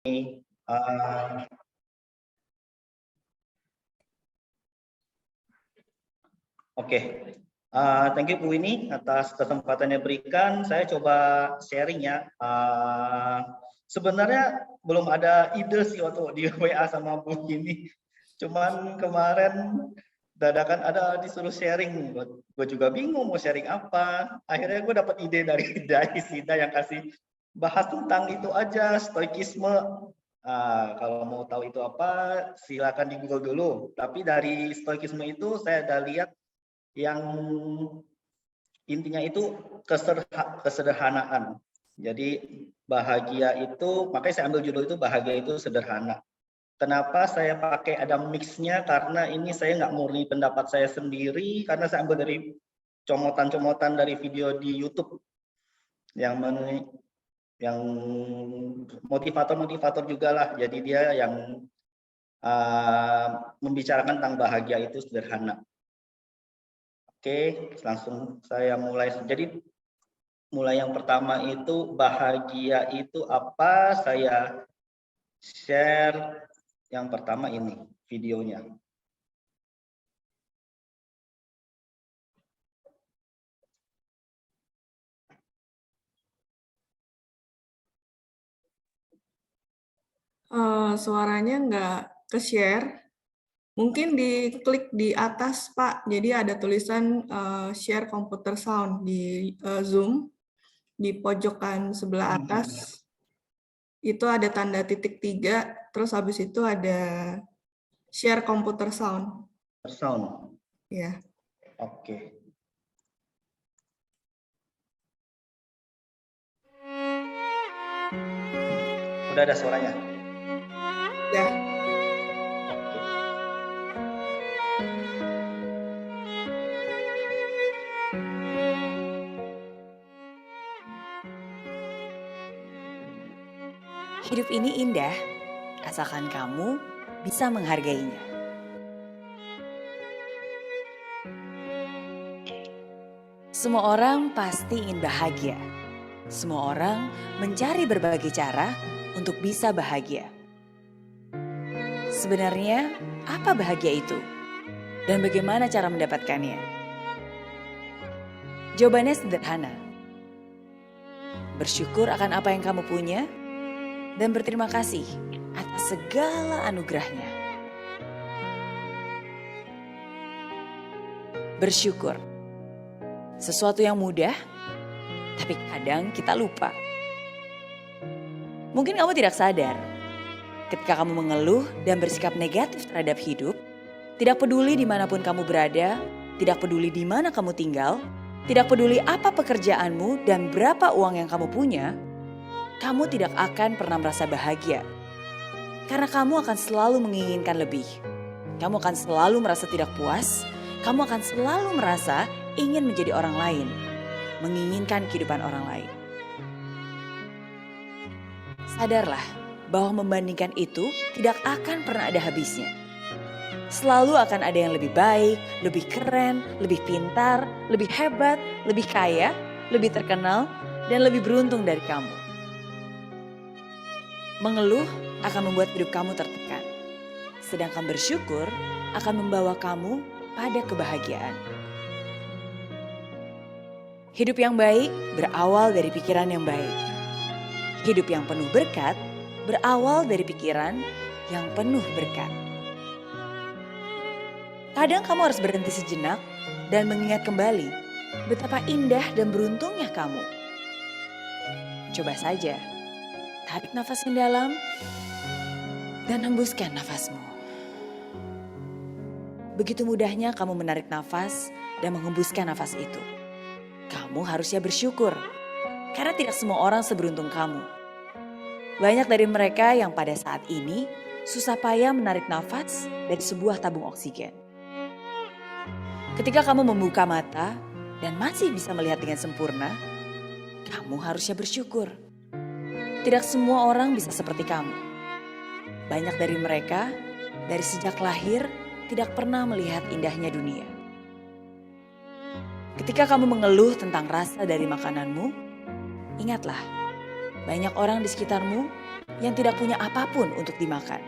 Uh, Oke, thank you Bu Winnie atas kesempatan yang berikan. Saya coba sharing ya. Sebenarnya belum ada ide sih waktu di WA sama Bu Winnie. Cuman kemarin dadakan ada disuruh sharing. Gue juga bingung mau sharing apa. Akhirnya gue dapat ide dari Sida yang kasih bahas tentang itu aja, stoikisme. Kalau mau tahu itu apa, silakan di Google dulu. Tapi dari stoikisme itu saya ada lihat yang intinya itu kesederhanaan. Jadi bahagia itu, makanya saya ambil judul itu bahagia itu sederhana. Kenapa saya pakai ada mix-nya? Karena ini saya nggak murni pendapat saya sendiri, karena saya ambil dari comotan-comotan dari video di YouTube yang motivator-motivator juga lah. Jadi dia yang membicarakan tentang bahagia itu sederhana. Oke, langsung saya mulai. Jadi mulai yang pertama itu bahagia itu apa? Saya share yang pertama ini videonya. Suaranya nggak ke-share. Mungkin diklik di atas, Pak. Jadi ada tulisan share computer sound di Zoom. Di pojokan sebelah atas, itu ada tanda titik 3, terus habis itu ada share computer sound. Sound. Ya. Oke. Udah ada suaranya? Ya. Hidup ini indah, asalkan kamu bisa menghargainya. Semua orang pasti ingin bahagia. Semua orang mencari berbagai cara untuk bisa bahagia. Sebenarnya, apa bahagia itu? Dan bagaimana cara mendapatkannya? Jawabannya sederhana. Bersyukur akan apa yang kamu punya, dan berterima kasih atas segala anugerahnya. Bersyukur. Sesuatu yang mudah, tapi kadang kita lupa. Mungkin kamu tidak sadar, ketika kamu mengeluh dan bersikap negatif terhadap hidup, tidak peduli dimanapun kamu berada, tidak peduli di mana kamu tinggal, tidak peduli apa pekerjaanmu dan berapa uang yang kamu punya, kamu tidak akan pernah merasa bahagia. Karena kamu akan selalu menginginkan lebih. Kamu akan selalu merasa tidak puas. Kamu akan selalu merasa ingin menjadi orang lain. Menginginkan kehidupan orang lain. Sadarlah bahwa membandingkan itu tidak akan pernah ada habisnya. Selalu akan ada yang lebih baik, lebih keren, lebih pintar, lebih hebat, lebih kaya, lebih terkenal, dan lebih beruntung dari kamu. Mengeluh akan membuat hidup kamu tertekan. Sedangkan bersyukur akan membawa kamu pada kebahagiaan. Hidup yang baik berawal dari pikiran yang baik. Hidup yang penuh berkat berawal dari pikiran yang penuh berkat. Kadang kamu harus berhenti sejenak dan mengingat kembali betapa indah dan beruntungnya kamu. Coba saja. Tarik nafas yang dalam dan hembuskan nafasmu. Begitu mudahnya kamu menarik nafas dan menghembuskan nafas itu. Kamu harusnya bersyukur karena tidak semua orang seberuntung kamu. Banyak dari mereka yang pada saat ini susah payah menarik nafas dari sebuah tabung oksigen. Ketika kamu membuka mata dan masih bisa melihat dengan sempurna, kamu harusnya bersyukur. Tidak semua orang bisa seperti kamu. Banyak dari mereka dari sejak lahir tidak pernah melihat indahnya dunia. Ketika kamu mengeluh tentang rasa dari makananmu, ingatlah banyak orang di sekitarmu yang tidak punya apapun untuk dimakan.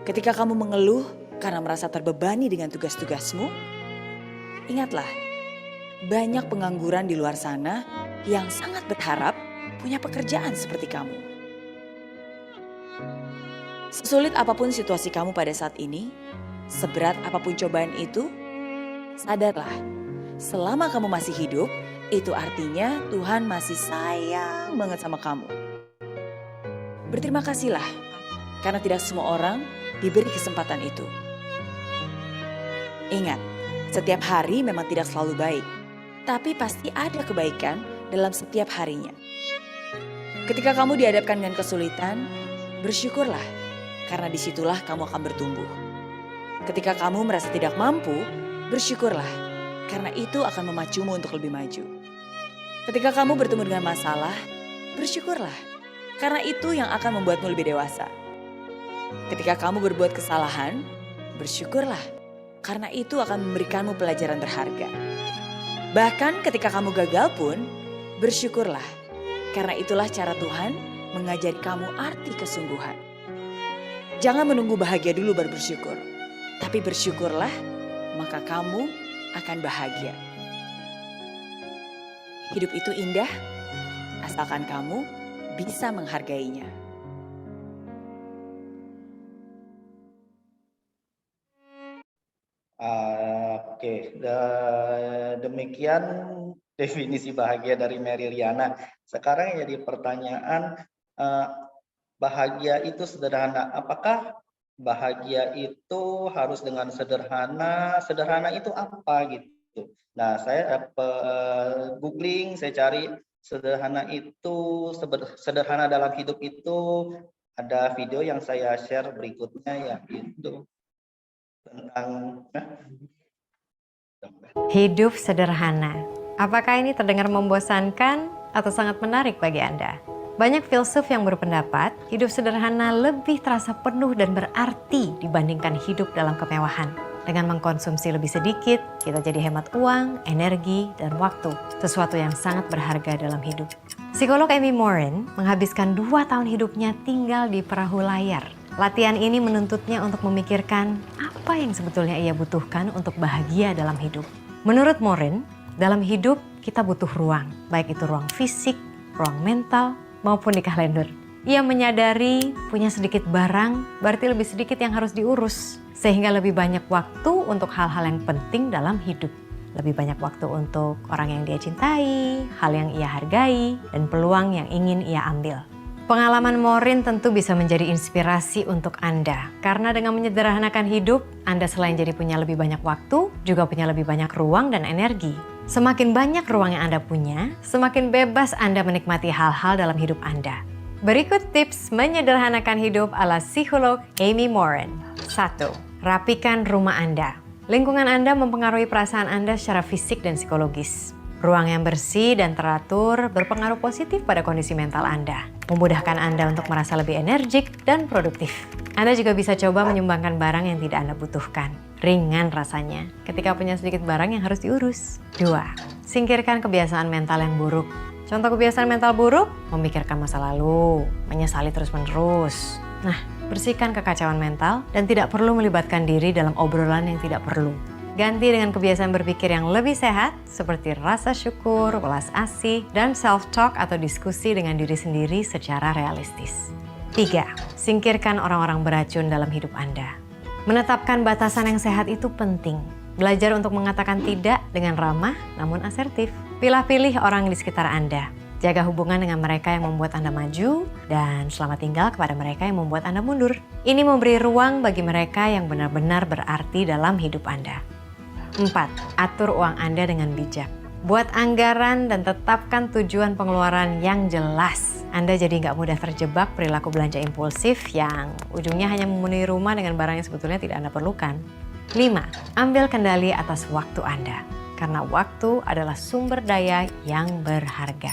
Ketika kamu mengeluh karena merasa terbebani dengan tugas-tugasmu, ingatlah, banyak pengangguran di luar sana yang sangat berharap punya pekerjaan seperti kamu. Sesulit apapun situasi kamu pada saat ini, seberat apapun cobaan itu, sadarlah, selama kamu masih hidup, itu artinya Tuhan masih sayang banget sama kamu. Berterima kasihlah, karena tidak semua orang diberi kesempatan itu. Ingat, setiap hari memang tidak selalu baik, tapi pasti ada kebaikan dalam setiap harinya. Ketika kamu dihadapkan dengan kesulitan, bersyukurlah, karena disitulah kamu akan bertumbuh. Ketika kamu merasa tidak mampu, bersyukurlah, karena itu akan memacumu untuk lebih maju. Ketika kamu bertemu dengan masalah, bersyukurlah, karena itu yang akan membuatmu lebih dewasa. Ketika kamu berbuat kesalahan, bersyukurlah, karena itu akan memberikanmu pelajaran berharga. Bahkan ketika kamu gagal pun, bersyukurlah, karena itulah cara Tuhan mengajari kamu arti kesungguhan. Jangan menunggu bahagia dulu baru bersyukur, tapi bersyukurlah, maka kamu akan bahagia. Hidup itu indah, asalkan kamu bisa menghargainya. Oke, demikian definisi bahagia dari Mary Riana. Sekarang jadi pertanyaan, bahagia itu sederhana. Apakah bahagia itu harus dengan sederhana? Sederhana itu apa gitu? Nah, saya googling, saya cari sederhana itu, sederhana dalam hidup itu, ada video yang saya share berikutnya, yaitu tentang hidup sederhana. Apakah ini terdengar membosankan atau sangat menarik bagi Anda? Banyak filsuf yang berpendapat hidup sederhana lebih terasa penuh dan berarti dibandingkan hidup dalam kemewahan. Dengan mengkonsumsi lebih sedikit, kita jadi hemat uang, energi, dan waktu. Sesuatu yang sangat berharga dalam hidup. Psikolog Amy Morin menghabiskan 2 tahun hidupnya tinggal di perahu layar. Latihan ini menuntutnya untuk memikirkan apa yang sebetulnya ia butuhkan untuk bahagia dalam hidup. Menurut Morin, dalam hidup kita butuh ruang, baik itu ruang fisik, ruang mental, maupun di kalender. Ia menyadari punya sedikit barang, berarti lebih sedikit yang harus diurus. Sehingga lebih banyak waktu untuk hal-hal yang penting dalam hidup. Lebih banyak waktu untuk orang yang dia cintai, hal yang ia hargai, dan peluang yang ingin ia ambil. Pengalaman Morin tentu bisa menjadi inspirasi untuk Anda. Karena dengan menyederhanakan hidup, Anda selain jadi punya lebih banyak waktu, juga punya lebih banyak ruang dan energi. Semakin banyak ruang yang Anda punya, semakin bebas Anda menikmati hal-hal dalam hidup Anda. Berikut tips menyederhanakan hidup ala psikolog Amy Morin. 1. Rapikan rumah Anda. Lingkungan Anda mempengaruhi perasaan Anda secara fisik dan psikologis. Ruang yang bersih dan teratur berpengaruh positif pada kondisi mental Anda, memudahkan Anda untuk merasa lebih energik dan produktif. Anda juga bisa coba menyumbangkan barang yang tidak Anda butuhkan. Ringan rasanya ketika punya sedikit barang yang harus diurus. 2. Singkirkan kebiasaan mental yang buruk. Contoh kebiasaan mental buruk, memikirkan masa lalu, menyesali terus-menerus. Nah, bersihkan kekacauan mental dan tidak perlu melibatkan diri dalam obrolan yang tidak perlu. Ganti dengan kebiasaan berpikir yang lebih sehat seperti rasa syukur, welas asih, dan self-talk atau diskusi dengan diri sendiri secara realistis. 3. Singkirkan orang-orang beracun dalam hidup Anda. Menetapkan batasan yang sehat itu penting. Belajar untuk mengatakan tidak dengan ramah namun asertif. Pilih-pilih orang di sekitar Anda. Jaga hubungan dengan mereka yang membuat Anda maju dan selamat tinggal kepada mereka yang membuat Anda mundur. Ini memberi ruang bagi mereka yang benar-benar berarti dalam hidup Anda. 4. Atur uang Anda dengan bijak. Buat anggaran dan tetapkan tujuan pengeluaran yang jelas. Anda jadi nggak mudah terjebak perilaku belanja impulsif yang ujungnya hanya memenuhi rumah dengan barang yang sebetulnya tidak Anda perlukan. 5. Ambil kendali atas waktu Anda. Karena waktu adalah sumber daya yang berharga.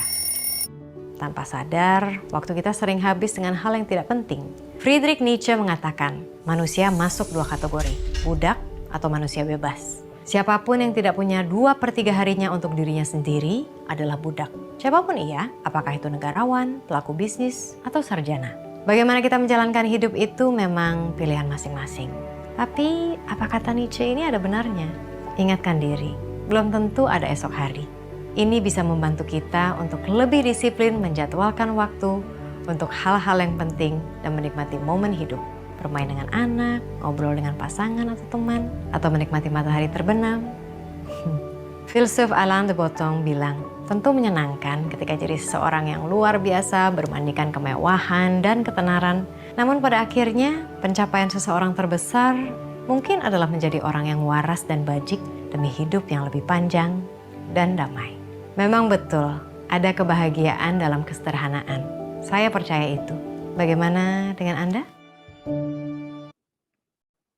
Tanpa sadar, waktu kita sering habis dengan hal yang tidak penting. Friedrich Nietzsche mengatakan, manusia masuk 2 kategori, budak atau manusia bebas. Siapapun yang tidak punya 2/3 harinya untuk dirinya sendiri adalah budak. Siapapun ia, apakah itu negarawan, pelaku bisnis, atau sarjana. Bagaimana kita menjalankan hidup itu memang pilihan masing-masing. Tapi apa kata Nietzsche ini ada benarnya? Ingatkan diri, belum tentu ada esok hari. Ini bisa membantu kita untuk lebih disiplin menjadwalkan waktu untuk hal-hal yang penting dan menikmati momen hidup. Bermain dengan anak, ngobrol dengan pasangan atau teman, atau menikmati matahari terbenam. Filsuf Alain de Botton bilang, tentu menyenangkan ketika jadi seseorang yang luar biasa, bermandikan kemewahan dan ketenaran. Namun pada akhirnya, pencapaian seseorang terbesar mungkin adalah menjadi orang yang waras dan bajik demi hidup yang lebih panjang dan damai. Memang betul, ada kebahagiaan dalam kesederhanaan. Saya percaya itu. Bagaimana dengan Anda?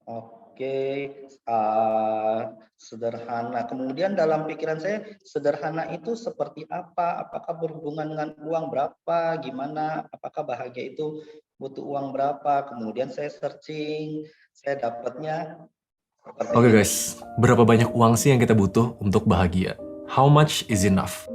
Oke, sederhana. Kemudian dalam pikiran saya, sederhana itu seperti apa? Apakah berhubungan dengan uang berapa? Gimana? Apakah bahagia itu butuh uang berapa? Kemudian saya searching, saya dapatnya seperti Oke ini. guys, berapa banyak uang sih yang kita butuh untuk bahagia? How much is enough?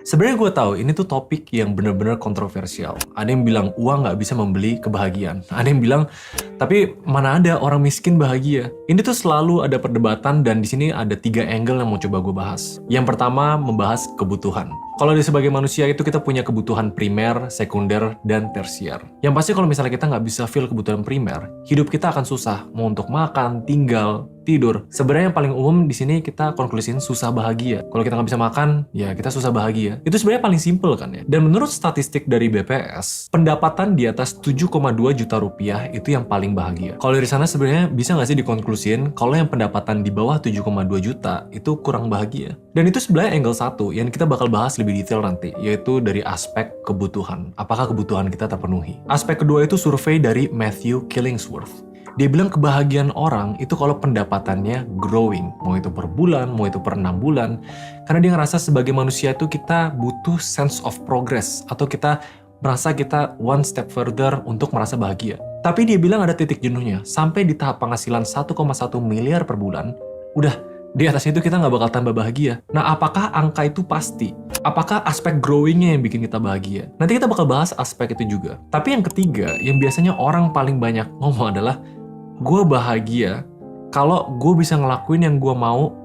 Sebenarnya gue tahu ini tuh topik yang bener-bener kontroversial. Ada yang bilang uang nggak bisa membeli kebahagiaan. Ada yang bilang, tapi mana ada orang miskin bahagia? Ini tuh selalu ada perdebatan dan di sini ada 3 angle yang mau coba gue bahas. Yang pertama, membahas kebutuhan. Kalau di sebagai manusia itu kita punya kebutuhan primer, sekunder, dan tersier. Yang pasti kalau misalnya kita nggak bisa fill kebutuhan primer, hidup kita akan susah. Mau untuk makan, tinggal, tidur. Sebenarnya yang paling umum di sini kita konklusin susah bahagia. Kalau kita nggak bisa makan, ya kita susah bahagia. Itu sebenarnya paling simple kan ya. Dan menurut statistik dari BPS, pendapatan di atas 7,2 juta rupiah itu yang paling bahagia. Kalau dari sana sebenarnya bisa nggak sih dikonklusin kalau yang pendapatan di bawah 7,2 juta itu kurang bahagia. Dan itu sebenarnya angle satu yang kita bakal bahas lebih detail nanti, yaitu dari aspek kebutuhan. Apakah kebutuhan kita terpenuhi? Aspek kedua itu survei dari Matthew Killingsworth. Dia bilang kebahagiaan orang itu kalau pendapatannya growing. Mau itu per bulan, mau itu per 6 bulan. Karena dia ngerasa sebagai manusia itu kita butuh sense of progress. Atau kita merasa kita one step further untuk merasa bahagia. Tapi dia bilang ada titik jenuhnya. Sampai di tahap penghasilan 1,1 miliar per bulan, udah di atas itu kita nggak bakal tambah bahagia. Nah, apakah angka itu pasti? Apakah aspek growingnya yang bikin kita bahagia? Nanti kita bakal bahas aspek itu juga. Tapi yang ketiga, yang biasanya orang paling banyak ngomong adalah gue bahagia kalau gue bisa ngelakuin yang gue mau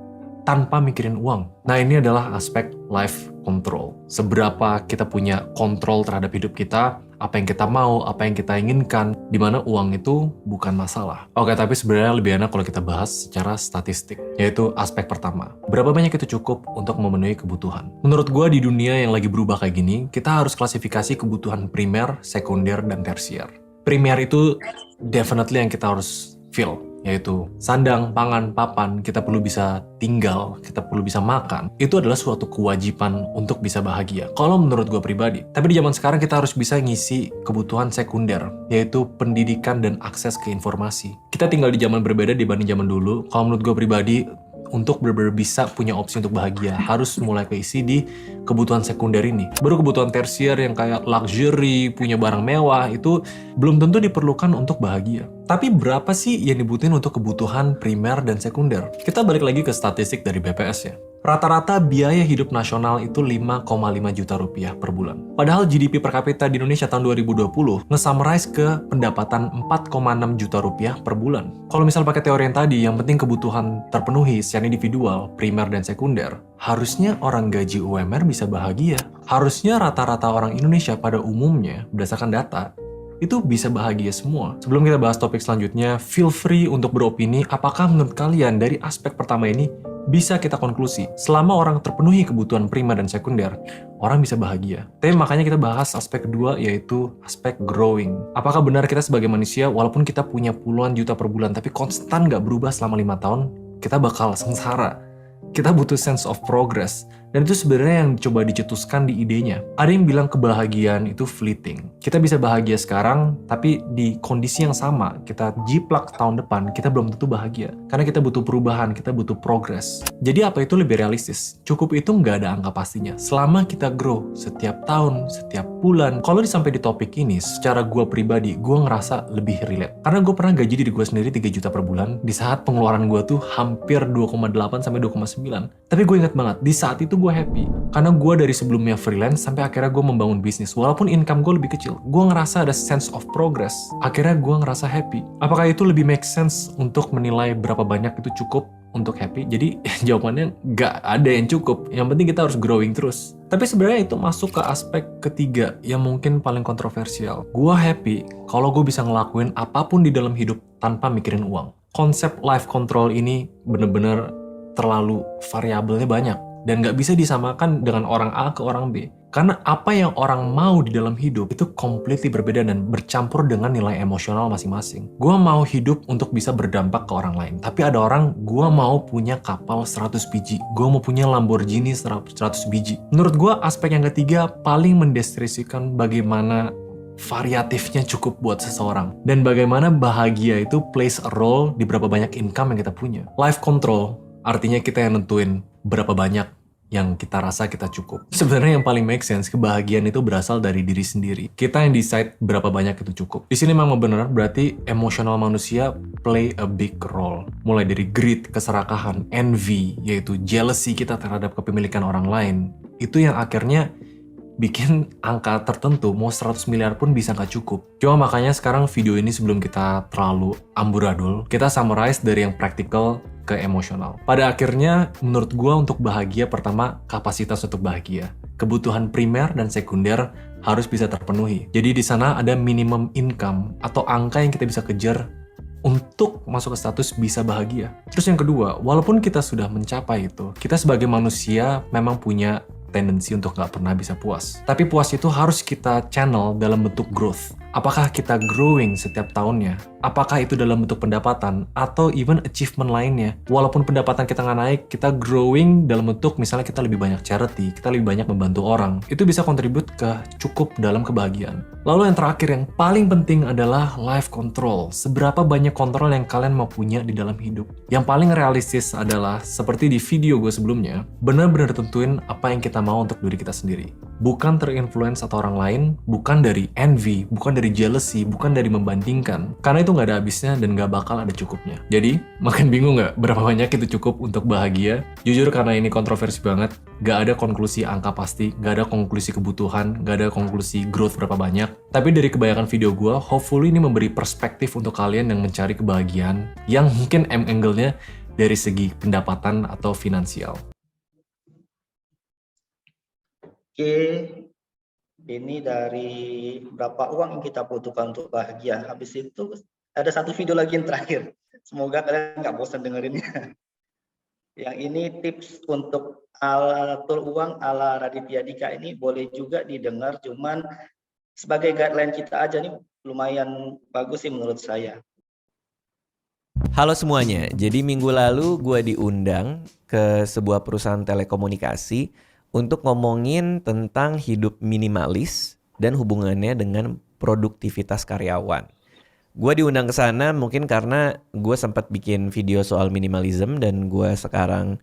tanpa mikirin uang. Nah, ini adalah aspek life control. Seberapa kita punya kontrol terhadap hidup kita, apa yang kita mau, apa yang kita inginkan, di mana uang itu bukan masalah. Oke, tapi sebenarnya lebih enak kalau kita bahas secara statistik, yaitu aspek pertama. Berapa banyak itu cukup untuk memenuhi kebutuhan? Menurut gue di dunia yang lagi berubah kayak gini, kita harus klasifikasi kebutuhan primer, sekunder, dan tersier. Primer itu definitely yang kita harus fill, yaitu sandang, pangan, papan, kita perlu bisa tinggal, kita perlu bisa makan. Itu adalah suatu kewajiban untuk bisa bahagia, kalau menurut gue pribadi. Tapi di zaman sekarang kita harus bisa ngisi kebutuhan sekunder, yaitu pendidikan dan akses ke informasi. Kita tinggal di zaman berbeda dibanding zaman dulu. Kalau menurut gue pribadi, untuk benar-benar bisa punya opsi untuk bahagia, harus mulai keisi di kebutuhan sekunder ini. Baru kebutuhan tersier yang kayak luxury, punya barang mewah, itu belum tentu diperlukan untuk bahagia. Tapi berapa sih yang dibutuhin untuk kebutuhan primer dan sekunder? Kita balik lagi ke statistik dari BPS ya. Rata-rata biaya hidup nasional itu 5,5 juta rupiah per bulan. Padahal GDP per kapita di Indonesia tahun 2020 nge-summarize ke pendapatan 4,6 juta rupiah per bulan. Kalau misal pakai teori yang tadi, yang penting kebutuhan terpenuhi secara individual, primer dan sekunder, harusnya orang gaji UMR bisa bahagia. Harusnya rata-rata orang Indonesia pada umumnya, berdasarkan data, itu bisa bahagia semua. Sebelum kita bahas topik selanjutnya, feel free untuk beropini apakah menurut kalian dari aspek pertama ini bisa kita konklusi, selama orang terpenuhi kebutuhan primer dan sekunder, orang bisa bahagia. Tapi makanya kita bahas aspek kedua, yaitu aspek growing. Apakah benar kita sebagai manusia, walaupun kita punya puluhan juta per bulan, tapi konstan nggak berubah selama 5 tahun, kita bakal sengsara. Kita butuh sense of progress. Dan itu sebenarnya yang coba dicetuskan di idenya. Ada yang bilang kebahagiaan itu fleeting. Kita bisa bahagia sekarang, tapi di kondisi yang sama, kita jiplak tahun depan, kita belum tentu bahagia. Karena kita butuh perubahan, kita butuh progress. Jadi apa itu lebih realistis? Cukup itu nggak ada angka pastinya. Selama kita grow setiap tahun, setiap bulan. Kalau sampai di topik ini, secara gue pribadi, gue ngerasa lebih relate. Karena gue pernah gaji diri gue sendiri 3 juta per bulan, di saat pengeluaran gue tuh hampir 2,8 sampai 2,9. Tapi gue ingat banget, di saat itu gue happy. Karena gue dari sebelumnya freelance, sampai akhirnya gue membangun bisnis. Walaupun income gue lebih kecil, gue ngerasa ada sense of progress. Akhirnya gue ngerasa happy. Apakah itu lebih make sense untuk menilai berapa banyak itu cukup untuk happy? Jadi jawabannya nggak ada yang cukup. Yang penting kita harus growing terus. Tapi sebenarnya itu masuk ke aspek ketiga yang mungkin paling kontroversial. Gua happy kalau gue bisa ngelakuin apapun di dalam hidup tanpa mikirin uang. Konsep life control ini bener-bener terlalu variabelnya banyak dan nggak bisa disamakan dengan orang A ke orang B. Karena apa yang orang mau di dalam hidup itu completely berbeda dan bercampur dengan nilai emosional masing-masing. Gua mau hidup untuk bisa berdampak ke orang lain. Tapi ada orang, gua mau punya kapal 100 biji. Gua mau punya Lamborghini 100 biji. Menurut gua, aspek yang ketiga paling mendeskripsikan bagaimana variatifnya cukup buat seseorang. Dan bagaimana bahagia itu plays a role di berapa banyak income yang kita punya. Life control, artinya kita yang nentuin berapa banyak yang kita rasa kita cukup. Sebenarnya yang paling make sense, kebahagiaan itu berasal dari diri sendiri. Kita yang decide berapa banyak itu cukup. Di sini memang benar, berarti emosional manusia play a big role. Mulai dari greed, keserakahan, envy, yaitu jealousy kita terhadap kepemilikan orang lain. Itu yang akhirnya bikin angka tertentu, mau 100 miliar pun bisa nggak cukup. Cuma makanya sekarang video ini sebelum kita terlalu amburadul, kita summarize dari yang practical ke emosional. Pada akhirnya, menurut gua untuk bahagia, pertama, kapasitas untuk bahagia. Kebutuhan primer dan sekunder harus bisa terpenuhi. Jadi di sana ada minimum income atau angka yang kita bisa kejar untuk masuk ke status bisa bahagia. Terus yang kedua, walaupun kita sudah mencapai itu, kita sebagai manusia memang punya tendensi untuk nggak pernah bisa puas. Tapi puas itu harus kita channel dalam bentuk growth. Apakah kita growing setiap tahunnya? Apakah itu dalam bentuk pendapatan atau even achievement lainnya? Walaupun pendapatan kita nggak naik, kita growing dalam bentuk misalnya kita lebih banyak charity, kita lebih banyak membantu orang. Itu bisa kontribut ke cukup dalam kebahagiaan. Lalu yang terakhir yang paling penting adalah life control. Seberapa banyak kontrol yang kalian mau punya di dalam hidup? Yang paling realistis adalah seperti di video gue sebelumnya, benar-benar tentuin apa yang kita mau untuk diri kita sendiri. Bukan terinfluence atau orang lain, bukan dari envy, bukan dari jealousy, bukan dari membandingkan. Karena itu nggak ada habisnya dan nggak bakal ada cukupnya. Jadi, makin bingung nggak berapa banyak itu cukup untuk bahagia? Jujur karena ini kontroversi banget, nggak ada konklusi angka pasti, nggak ada konklusi kebutuhan, nggak ada konklusi growth berapa banyak. Tapi dari kebanyakan video gue, hopefully ini memberi perspektif untuk kalian yang mencari kebahagiaan yang mungkin angle-nya dari segi pendapatan atau finansial. Oke, ini dari berapa uang yang kita butuhkan untuk bahagia. Habis itu ada satu video lagi yang terakhir. Semoga kalian nggak bosan dengerinnya. Yang ini tips untuk atur uang ala Raditya Dika ini boleh juga didengar, cuman sebagai guideline kita aja nih lumayan bagus sih menurut saya. Halo semuanya, jadi minggu lalu gue diundang ke sebuah perusahaan telekomunikasi untuk ngomongin tentang hidup minimalis dan hubungannya dengan produktivitas karyawan. Gue diundang ke sana mungkin karena gue sempat bikin video soal minimalism dan gue sekarang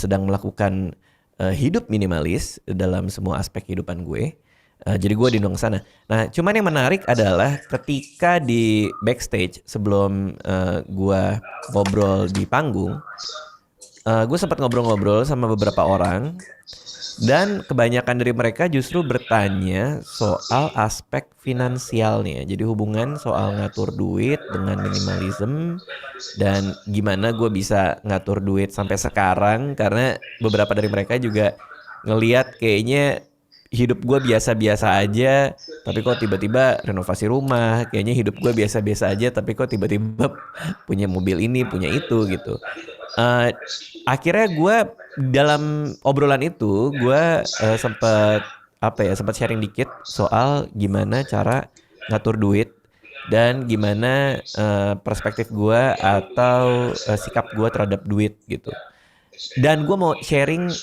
sedang melakukan hidup minimalis dalam semua aspek kehidupan gue. Jadi gue diundang ke sana. Nah, cuman yang menarik adalah ketika di backstage sebelum gue ngobrol di panggung, gue sempat ngobrol-ngobrol sama beberapa orang. Dan kebanyakan dari mereka justru bertanya soal aspek finansialnya. Jadi hubungan soal ngatur duit dengan minimalism dan gimana gue bisa ngatur duit sampai sekarang. Karena beberapa dari mereka juga ngelihat kayaknya hidup gue biasa-biasa aja, tapi kok tiba-tiba renovasi rumah. Kayaknya hidup gue biasa-biasa aja, tapi kok tiba-tiba punya mobil ini, punya itu gitu. Akhirnya gue dalam obrolan itu gue sempat sharing dikit soal gimana cara ngatur duit dan gimana perspektif gue atau sikap gue terhadap duit gitu. Dan gue mau sharing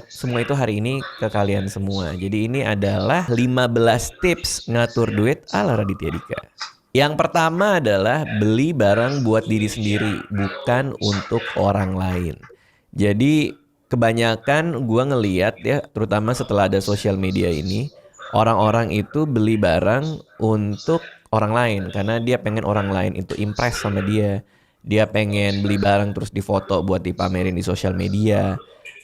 semua itu hari ini ke kalian semua. Jadi ini adalah 15 tips ngatur duit ala Raditya Dika. Yang pertama adalah beli barang buat diri sendiri, bukan untuk orang lain. Jadi kebanyakan gue ngeliat ya, terutama setelah ada sosial media ini, Orang-orang itu beli barang untuk orang lain karena dia pengen orang lain itu impress sama dia. Dia pengen beli barang terus difoto buat dipamerin di sosial media.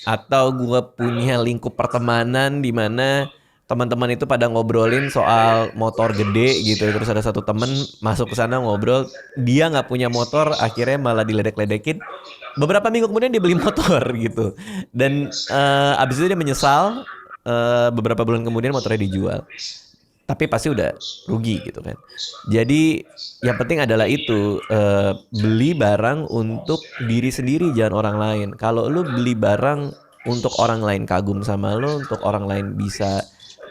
Atau gue punya lingkup pertemanan di mana teman-teman itu pada ngobrolin soal motor gede gitu. Terus ada satu temen masuk ke sana ngobrol, dia nggak punya motor, akhirnya malah diledek-ledekin. Beberapa minggu kemudian dia beli motor gitu. Dan abis itu dia menyesal. Beberapa bulan kemudian motornya dijual, tapi pasti udah rugi gitu kan. Jadi yang penting adalah itu, beli barang untuk diri sendiri, jangan orang lain. Kalau lu beli barang untuk orang lain kagum sama lu, untuk orang lain bisa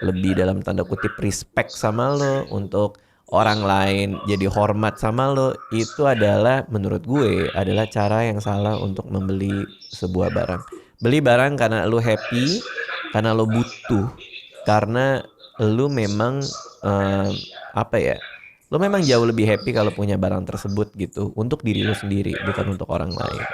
lebih dalam tanda kutip respect sama lu, untuk orang lain jadi hormat sama lo, itu adalah menurut gue adalah cara yang salah untuk membeli sebuah barang. Beli barang karena lu happy, karena lo butuh, karena lu memang lo memang jauh lebih happy kalau punya barang tersebut gitu, untuk diri lo sendiri, bukan untuk orang lain.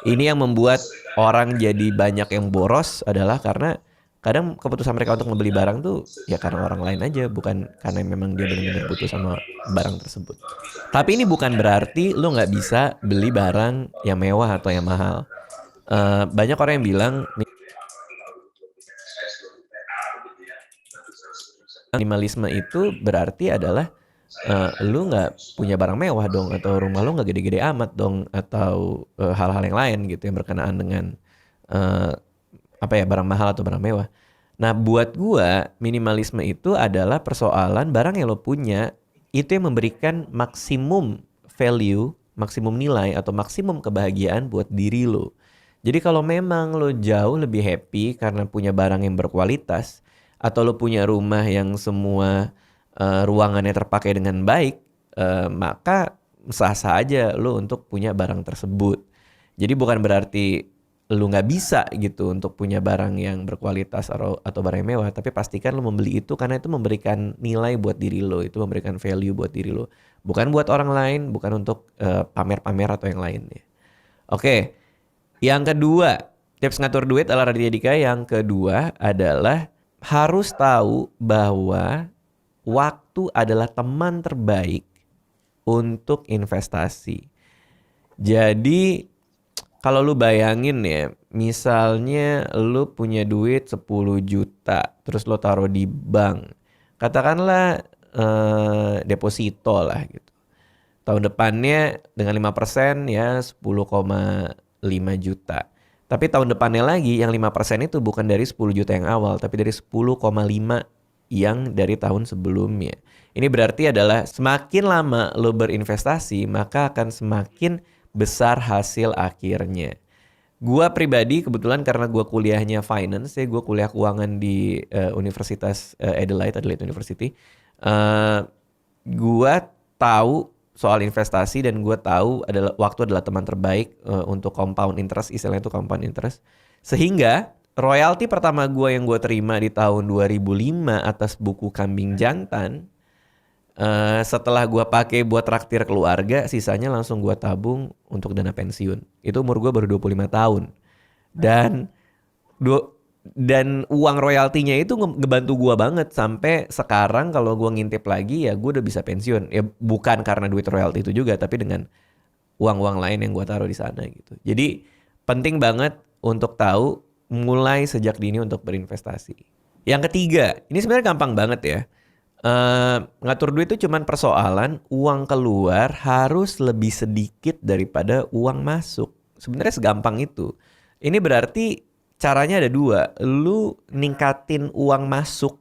Ini yang membuat orang jadi banyak yang boros adalah karena kadang keputusan mereka untuk membeli barang tuh ya karena orang lain aja, bukan karena memang dia benar-benar butuh sama barang tersebut. Tapi ini bukan berarti lo nggak bisa beli barang yang mewah atau yang mahal. Banyak orang yang bilang minimalisme itu berarti adalah lu nggak punya barang mewah dong, atau rumah lu nggak gede-gede amat dong, atau hal-hal yang lain gitu yang berkenaan dengan barang mahal atau barang mewah. Nah, buat gua minimalisme itu adalah persoalan barang yang lo punya itu yang memberikan maksimum value, maksimum nilai atau maksimum kebahagiaan buat diri lo. Jadi kalau memang lo jauh lebih happy karena punya barang yang berkualitas, atau lo punya rumah yang semua ruangannya terpakai dengan baik, maka sah-sah aja lo untuk punya barang tersebut. Jadi bukan berarti lo nggak bisa gitu untuk punya barang yang berkualitas atau barang yang mewah, tapi pastikan lo membeli itu karena itu memberikan nilai buat diri lo, itu memberikan value buat diri lo, bukan buat orang lain, bukan untuk pamer-pamer atau yang lainnya. Oke, yang kedua, tips ngatur duit ala Raditya Dika yang kedua adalah harus tahu bahwa waktu adalah teman terbaik untuk investasi. Jadi kalau lu bayangin ya, misalnya lu punya duit 10 juta, terus lu taruh di bank. Katakanlah deposito lah gitu. Tahun depannya dengan 5% ya 10,5 juta. Tapi tahun depannya lagi yang 5% itu bukan dari 10 juta yang awal, tapi dari 10,5 yang dari tahun sebelumnya. Ini berarti adalah semakin lama lo berinvestasi, maka akan semakin besar hasil akhirnya. Gua pribadi kebetulan karena gua kuliahnya finance, ya gua kuliah keuangan di Universitas Adelaide University. Gua tahu soal investasi dan gue tahu waktu adalah teman terbaik untuk compound interest, istilahnya itu compound interest. Sehingga royalti pertama gue yang gue terima di tahun 2005 atas buku Kambing Jantan, setelah gue pakai buat traktir keluarga, sisanya langsung gue tabung untuk dana pensiun. Itu umur gue baru 25 tahun. Dan uang royaltinya itu ngebantu gue banget sampai sekarang kalau gue ngintip lagi ya gue udah bisa pensiun. Ya bukan karena duit royalti itu juga, tapi dengan uang-uang lain yang gue taruh di sana gitu. Jadi penting banget untuk tahu mulai sejak dini untuk berinvestasi. Yang ketiga, ini sebenarnya gampang banget ya. Ngatur duit itu cuman persoalan uang keluar harus lebih sedikit daripada uang masuk. Sebenarnya segampang itu. Ini berarti caranya ada dua, lu ningkatin uang masuk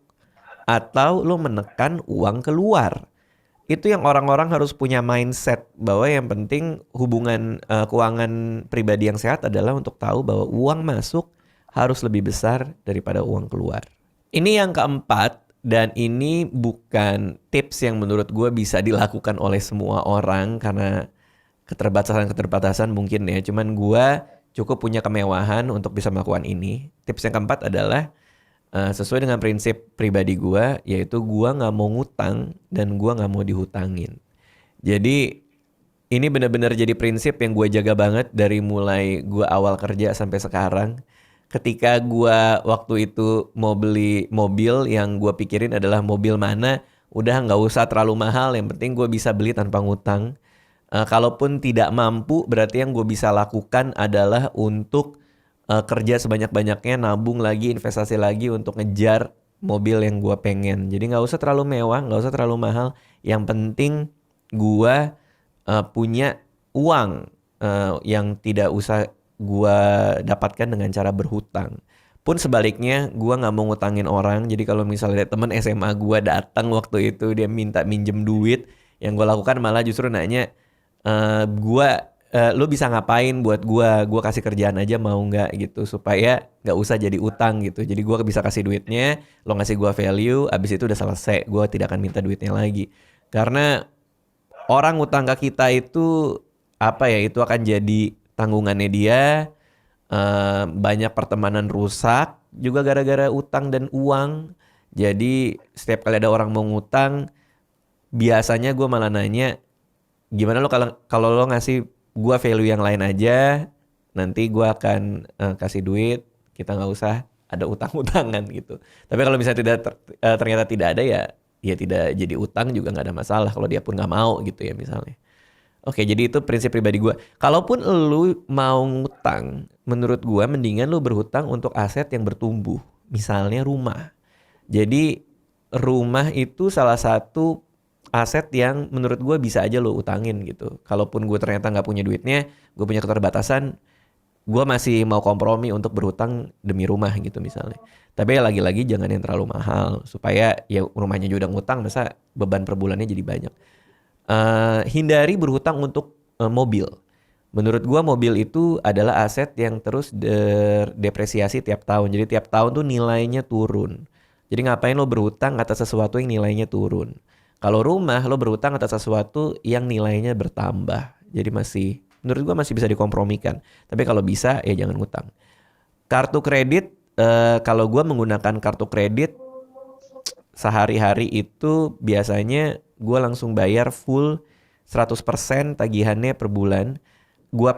atau lu menekan uang keluar. Itu yang orang-orang harus punya mindset bahwa yang penting hubungan keuangan pribadi yang sehat adalah untuk tahu bahwa uang masuk harus lebih besar daripada uang keluar. Ini yang keempat, dan ini bukan tips yang menurut gue bisa dilakukan oleh semua orang karena keterbatasan mungkin ya, cuman gue cukup punya kemewahan untuk bisa melakukan ini. Tips yang keempat adalah sesuai dengan prinsip pribadi gue, yaitu gue gak mau ngutang dan gue gak mau dihutangin. Jadi ini benar-benar jadi prinsip yang gue jaga banget dari mulai gue awal kerja sampai sekarang. ketika gua waktu itu mau beli mobil, yang gua pikirin adalah mobil mana, udah nggak usah terlalu mahal, yang penting gua bisa beli tanpa ngutang. Kalaupun tidak mampu, berarti yang gue bisa lakukan adalah untuk kerja sebanyak-banyaknya, nabung lagi, investasi lagi untuk ngejar mobil yang gue pengen. Jadi nggak usah terlalu mewah, nggak usah terlalu mahal. Yang penting gue punya uang yang tidak usah gue dapatkan dengan cara berhutang. Pun sebaliknya, gue nggak mau ngutangin orang. Jadi kalau misalnya temen SMA gue datang waktu itu, dia minta minjem duit, yang gue lakukan malah justru nanya, lo bisa ngapain buat gue kasih kerjaan aja mau nggak gitu, supaya nggak usah jadi utang gitu. Jadi gue bisa kasih duitnya, lo ngasih gue value, abis itu udah selesai, gue tidak akan minta duitnya lagi. Karena orang utang ke kita itu itu akan jadi tanggungannya dia. Banyak pertemanan rusak juga gara-gara utang dan uang. Jadi setiap kali ada orang mau ngutang, biasanya gue malah nanya, gimana lo kalau lo ngasih gue value yang lain aja, nanti gue akan kasih duit, kita nggak usah ada utang-utangan gitu. Tapi kalau misalnya ternyata tidak ada, ya tidak jadi utang juga nggak ada masalah kalau dia pun nggak mau gitu ya misalnya. Oke, jadi itu prinsip pribadi gue. Kalaupun lu mau ngutang, menurut gue mendingan lu berhutang untuk aset yang bertumbuh. Misalnya rumah. Jadi rumah itu salah satu aset yang menurut gue bisa aja lo utangin gitu. Kalaupun gue ternyata nggak punya duitnya, gue punya keterbatasan, gue masih mau kompromi untuk berhutang demi rumah gitu misalnya. Tapi lagi-lagi jangan yang terlalu mahal, supaya ya rumahnya juga udah ngutang, masa beban per bulannya jadi banyak. Hindari berhutang untuk mobil. Menurut gue mobil itu adalah aset yang terus depresiasi tiap tahun. Jadi tiap tahun tuh nilainya turun. Jadi ngapain lo berhutang atas sesuatu yang nilainya turun? Kalau rumah lo berhutang atas sesuatu yang nilainya bertambah. Jadi menurut gue masih bisa dikompromikan. Tapi kalau bisa ya jangan ngutang. Kartu kredit, kalau gue menggunakan kartu kredit sehari-hari itu biasanya gue langsung bayar full 100% tagihannya per bulan. Gue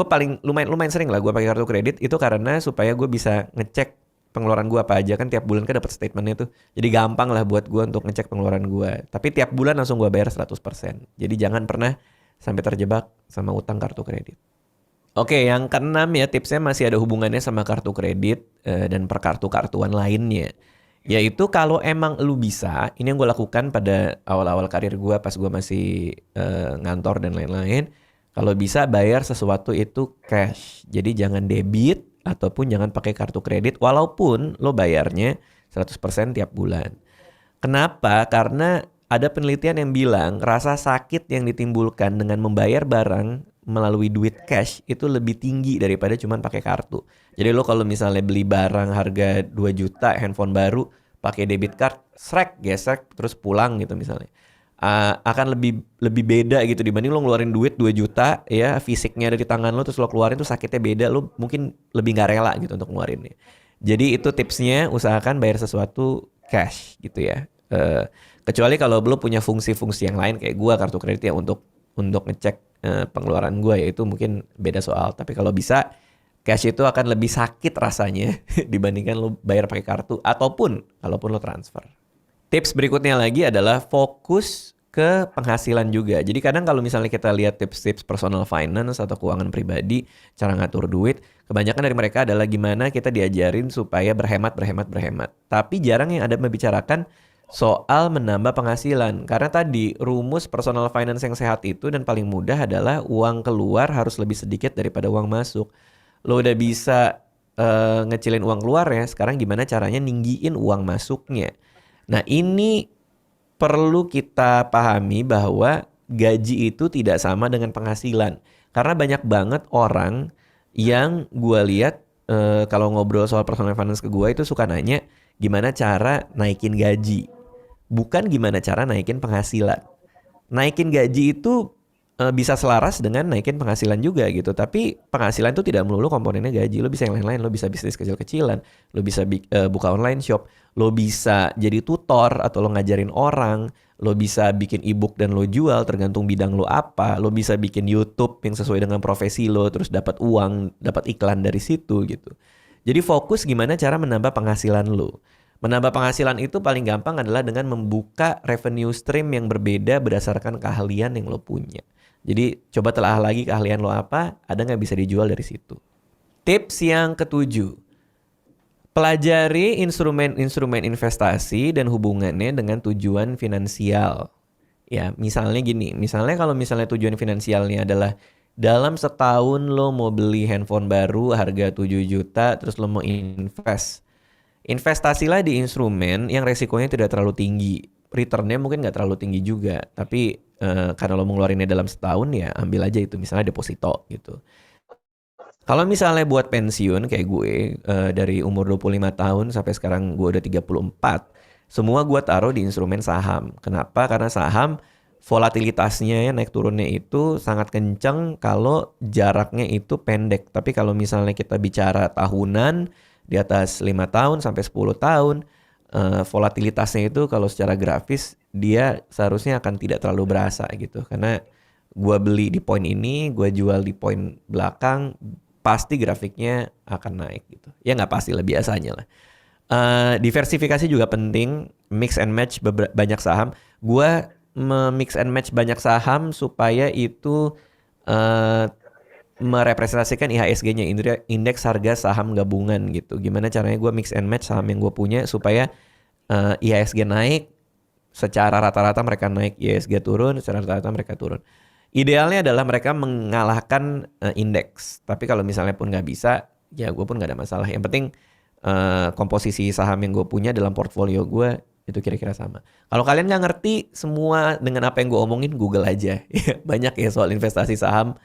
paling lumayan sering lah gue pakai kartu kredit itu karena supaya gue bisa ngecek pengeluaran gue apa aja, kan tiap bulan kan dapat statementnya tuh. Jadi gampang lah buat gue untuk ngecek pengeluaran gue. Tapi tiap bulan langsung gue bayar 100%. Jadi jangan pernah sampai terjebak sama utang kartu kredit. Oke, yang keenam ya, tipsnya masih ada hubungannya sama kartu kredit dan perkartu-kartuan lainnya. Yaitu kalau emang lu bisa, ini yang gue lakukan pada awal-awal karir gue pas gue masih ngantor dan lain-lain. Kalau bisa bayar sesuatu itu cash. Jadi jangan debit ataupun jangan pakai kartu kredit walaupun lo bayarnya 100% tiap bulan. Kenapa? Karena ada penelitian yang bilang rasa sakit yang ditimbulkan dengan membayar barang melalui duit cash itu lebih tinggi daripada cuma pakai kartu. Jadi lo kalau misalnya beli barang harga 2 juta, handphone baru, pakai debit card, gesek terus pulang gitu misalnya. Akan lebih beda gitu dibanding lo ngeluarin duit 2 juta ya, fisiknya ada di tangan lo terus lo keluarin tuh sakitnya beda, lo mungkin lebih gak rela gitu untuk ngeluarinnya. Jadi itu tipsnya, usahakan bayar sesuatu cash gitu ya. Kecuali kalau lo punya fungsi-fungsi yang lain kayak gue kartu kredit ya untuk ngecek pengeluaran gue, ya itu mungkin beda soal. Tapi kalau bisa cash itu akan lebih sakit rasanya dibandingkan lo bayar pakai kartu ataupun kalaupun lo transfer. Tips berikutnya lagi adalah fokus ke penghasilan juga. Jadi kadang kalau misalnya kita lihat tips-tips personal finance atau keuangan pribadi, cara ngatur duit, kebanyakan dari mereka adalah gimana kita diajarin supaya berhemat. Tapi jarang yang ada membicarakan soal menambah penghasilan. Karena tadi rumus personal finance yang sehat itu dan paling mudah adalah uang keluar harus lebih sedikit daripada uang masuk. Lo udah bisa ngecilin uang keluar ya, sekarang gimana caranya ninggiin uang masuknya. Nah ini perlu kita pahami bahwa gaji itu tidak sama dengan penghasilan. Karena banyak banget orang yang gue lihat kalau ngobrol soal personal finance ke gue itu suka nanya gimana cara naikin gaji. Bukan gimana cara naikin penghasilan. Naikin gaji itu bisa selaras dengan naikin penghasilan juga gitu. Tapi penghasilan itu tidak melulu komponennya gaji. Lo bisa yang lain-lain. Lo bisa bisnis kecil-kecilan. Lo bisa buka online shop. Lo bisa jadi tutor atau lo ngajarin orang. Lo bisa bikin ebook dan lo jual tergantung bidang lo apa. Lo bisa bikin YouTube yang sesuai dengan profesi lo. Terus dapat uang, dapat iklan dari situ gitu. Jadi fokus gimana cara menambah penghasilan lo. Menambah penghasilan itu paling gampang adalah dengan membuka revenue stream yang berbeda berdasarkan keahlian yang lo punya. Jadi coba telah lagi keahlian lo apa, ada nggak bisa dijual dari situ. Tips yang ketujuh, pelajari instrumen-instrumen investasi dan hubungannya dengan tujuan finansial. Ya, misalnya gini, kalau misalnya tujuan finansialnya adalah dalam setahun lo mau beli handphone baru harga 7 juta, terus lo mau invest. Investasilah di instrumen yang resikonya tidak terlalu tinggi. Returnnya mungkin nggak terlalu tinggi juga, tapi karena lo mengeluarinnya dalam setahun ya ambil aja itu, misalnya deposito gitu. Kalau misalnya buat pensiun kayak gue dari umur 25 tahun sampai sekarang gue udah 34, semua gue taruh di instrumen saham. Kenapa? Karena saham volatilitasnya ya naik turunnya itu sangat kencang kalau jaraknya itu pendek. Tapi kalau misalnya kita bicara tahunan di atas 5 tahun sampai 10 tahun, volatilitasnya itu kalau secara grafis dia seharusnya akan tidak terlalu berasa gitu. Karena gue beli di poin ini, gue jual di poin belakang, pasti grafiknya akan naik gitu. Ya nggak pasti lah, biasanya lah. Diversifikasi juga penting, mix and match banyak saham. Gue mix and match banyak saham supaya itu merepresentasikan IHSG-nya, indeks harga saham gabungan gitu. Gimana caranya gue mix and match saham yang gue punya supaya IHSG naik, secara rata-rata mereka naik, IHSG turun, secara rata-rata mereka turun. Idealnya adalah mereka mengalahkan indeks. Tapi kalau misalnya pun nggak bisa, ya gue pun nggak ada masalah. Yang penting komposisi saham yang gue punya dalam portfolio gue itu kira-kira sama. Kalau kalian nggak ngerti semua dengan apa yang gue omongin, Google aja. Banyak ya soal investasi saham.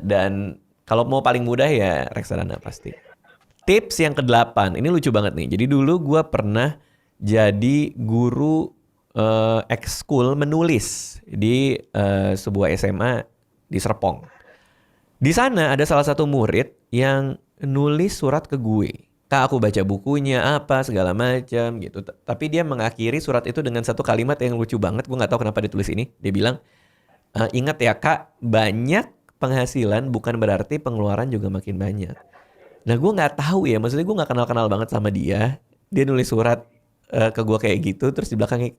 Dan kalau mau paling mudah ya reksadana pasti. Tips yang ke-8, ini lucu banget nih. Jadi dulu gue pernah jadi guru ekskul menulis di sebuah SMA di Serpong. Di sana ada salah satu murid yang nulis surat ke gue. Kak, aku baca bukunya apa segala macam gitu. Tapi dia mengakhiri surat itu dengan satu kalimat yang lucu banget. Gue nggak tahu kenapa ditulis ini. Dia bilang, ingat ya kak, banyak penghasilan bukan berarti pengeluaran juga makin banyak. Nah gue nggak tahu ya, maksudnya gue nggak kenal banget sama dia. Dia nulis surat ke gue kayak gitu, terus di belakangnya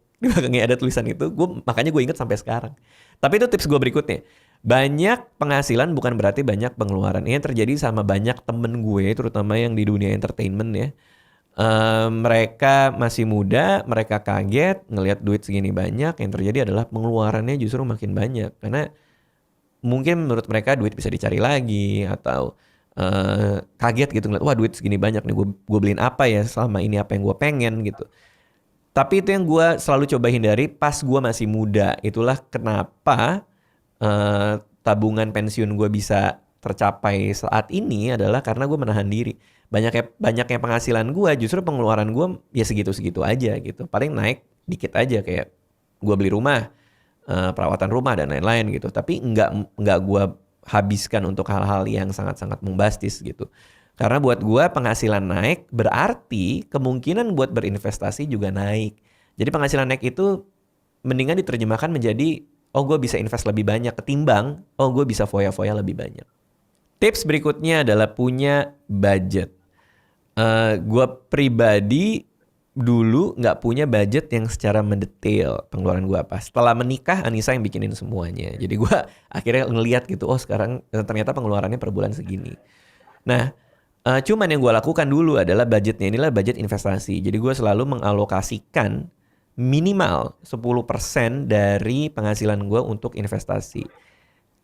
ada tulisan itu. Makanya gue inget sampai sekarang. Tapi itu tips gue berikutnya. Banyak penghasilan bukan berarti banyak pengeluaran. Ini terjadi sama banyak temen gue, terutama yang di dunia entertainment ya. Mereka masih muda, mereka kaget ngelihat duit segini banyak. Yang terjadi adalah pengeluarannya justru makin banyak. Karena mungkin menurut mereka duit bisa dicari lagi, atau kaget gitu ngeliat, wah duit segini banyak nih, gue beliin apa ya selama ini, apa yang gue pengen gitu. Tapi itu yang gue selalu coba hindari pas gue masih muda. Itulah kenapa tabungan pensiun gue bisa tercapai saat ini adalah karena gue menahan diri. Banyaknya penghasilan gue, justru pengeluaran gue ya segitu-segitu aja gitu. Paling naik dikit aja, kayak gue beli rumah, perawatan rumah dan lain-lain gitu. Tapi nggak gue habiskan untuk hal-hal yang sangat-sangat bombastis gitu. Karena buat gue penghasilan naik berarti kemungkinan buat berinvestasi juga naik. Jadi penghasilan naik itu mendingan diterjemahkan menjadi, oh gue bisa invest lebih banyak ketimbang, oh gue bisa foya-foya lebih banyak. Tips berikutnya adalah punya budget. Gue pribadi dulu nggak punya budget yang secara mendetail pengeluaran gue apa. Setelah menikah, Anissa yang bikinin semuanya. Jadi gue akhirnya ngeliat gitu, oh sekarang ternyata pengeluarannya per bulan segini. Nah, cuman yang gue lakukan dulu adalah budgetnya inilah budget investasi. Jadi gue selalu mengalokasikan minimal 10% dari penghasilan gue untuk investasi.